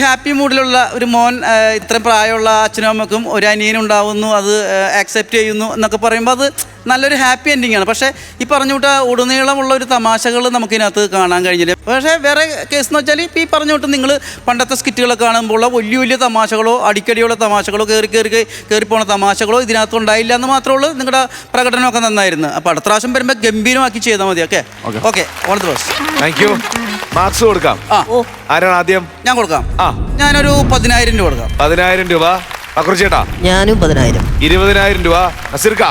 ഹാപ്പി മൂഡിലുള്ള ഒരു മോൻ, ഇത്രയും പ്രായമുള്ള അച്ഛനും അമ്മക്കും ഒരു അനിയനുണ്ടാവുന്നു, അത് ആക്സെപ്റ്റ് ചെയ്യുന്നു എന്നൊക്കെ പറയുമ്പോൾ അത് നല്ലൊരു ഹാപ്പി എൻഡിങ് ആണ്. പക്ഷേ ഈ പറഞ്ഞു വിട്ട ഉടനീളമുള്ള ഒരു തമാശകൾ നമുക്കിതിനകത്ത് കാണാൻ കഴിഞ്ഞില്ല. പക്ഷേ വേറെ കേസ് എന്ന് വെച്ചാൽ ഇപ്പോൾ ഈ പറഞ്ഞു വിട്ട് നിങ്ങൾ പണ്ടത്തെ സ്കിറ്റുകളൊക്കെ കാണുമ്പോൾ വലിയ വലിയ തമാശകളോ അടിക്കടിയുള്ള തമാശകളോ കയറി പോണ തമാശകളോ ഇതിനകത്ത് ഉണ്ടായില്ല എന്ന് മാത്രമേ ഉള്ളൂ. നിങ്ങളുടെ പ്രകടനമൊക്കെ നന്നായിരുന്നു. അപ്പോൾ അടുത്ത പ്രാവശ്യം വരുമ്പോൾ ഗംഭീരമാക്കി ചെയ്താൽ മതി. Okay okay, all the best. Thank U. Marks കൊടുക്കാം. ആരാണ് ആദ്യം? ഞാൻ കൊടുക്കാം. ഞാനൊരു 10,000 രൂപ കൊടുക്കാം. 10,000 രൂപ പക്രു ചേട്ടാ. ഞാനും 10,000. 20,000 രൂപ നസീർക്ക.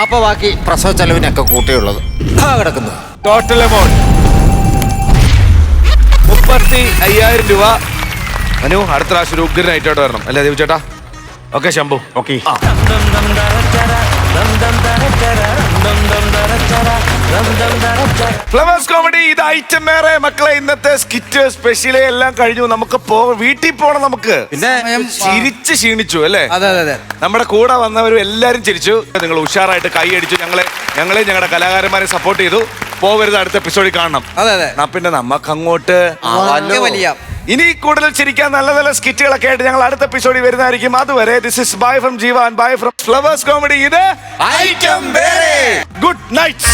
അപ്പോൾ ബാക്കി പ്രസവ ചെലവിനൊക്കെ കൂട്ടിയുള്ളത് കിടക്കുന്നു. ടോട്ടൽ എമൗണ്ട് 35,000 രൂപ. അനു, അടുത്ത പ്രാവശ്യം ഒരു ഉഗ്രനായിട്ടോട്ട് വരണം അല്ലേ ദേവു ചേട്ടാ? Okay Shambhu. Okay. Flowers comedy ഇത് ഐറ്റം വേറെ മക്കളെ. ഇന്നത്തെ സ്കിറ്റ് സ്പെഷ്യൽ എല്ലാം കഴിഞ്ഞു. നമുക്ക് വീട്ടിൽ പോകണം. നമുക്ക് പിന്നെ ചിരിച്ച് ക്ഷീണിച്ചു അല്ലേ? അതെ അതെ അതെ. നമ്മുടെ കൂടെ വന്നവരും എല്ലാരും ചിരിച്ചു. നിങ്ങൾ ഉഷാറായിട്ട് കൈയടിച്ചു. ഞങ്ങളുടെ കലാകാരന്മാരെ സപ്പോർട്ട് ചെയ്തു. പോവരുത്, അടുത്ത എപ്പിസോഡിൽ കാണണം. അതെ അതെ. പിന്നെ നമുക്ക് അങ്ങോട്ട് വലിയ ഇനി കൂടുതൽ ചിരിക്കാൻ നല്ല നല്ല സ്കിറ്റുകളൊക്കെ ആയിട്ട് ഞങ്ങൾ അടുത്ത എപ്പിസോഡിൽ വരുന്നതായിരിക്കും. അതുവരെ ദിസ് ഇസ് ബൈ ഫ്രം ജീവ and bye from flowers comedy. ഇത് ഐറ്റം വേറെ. Good night.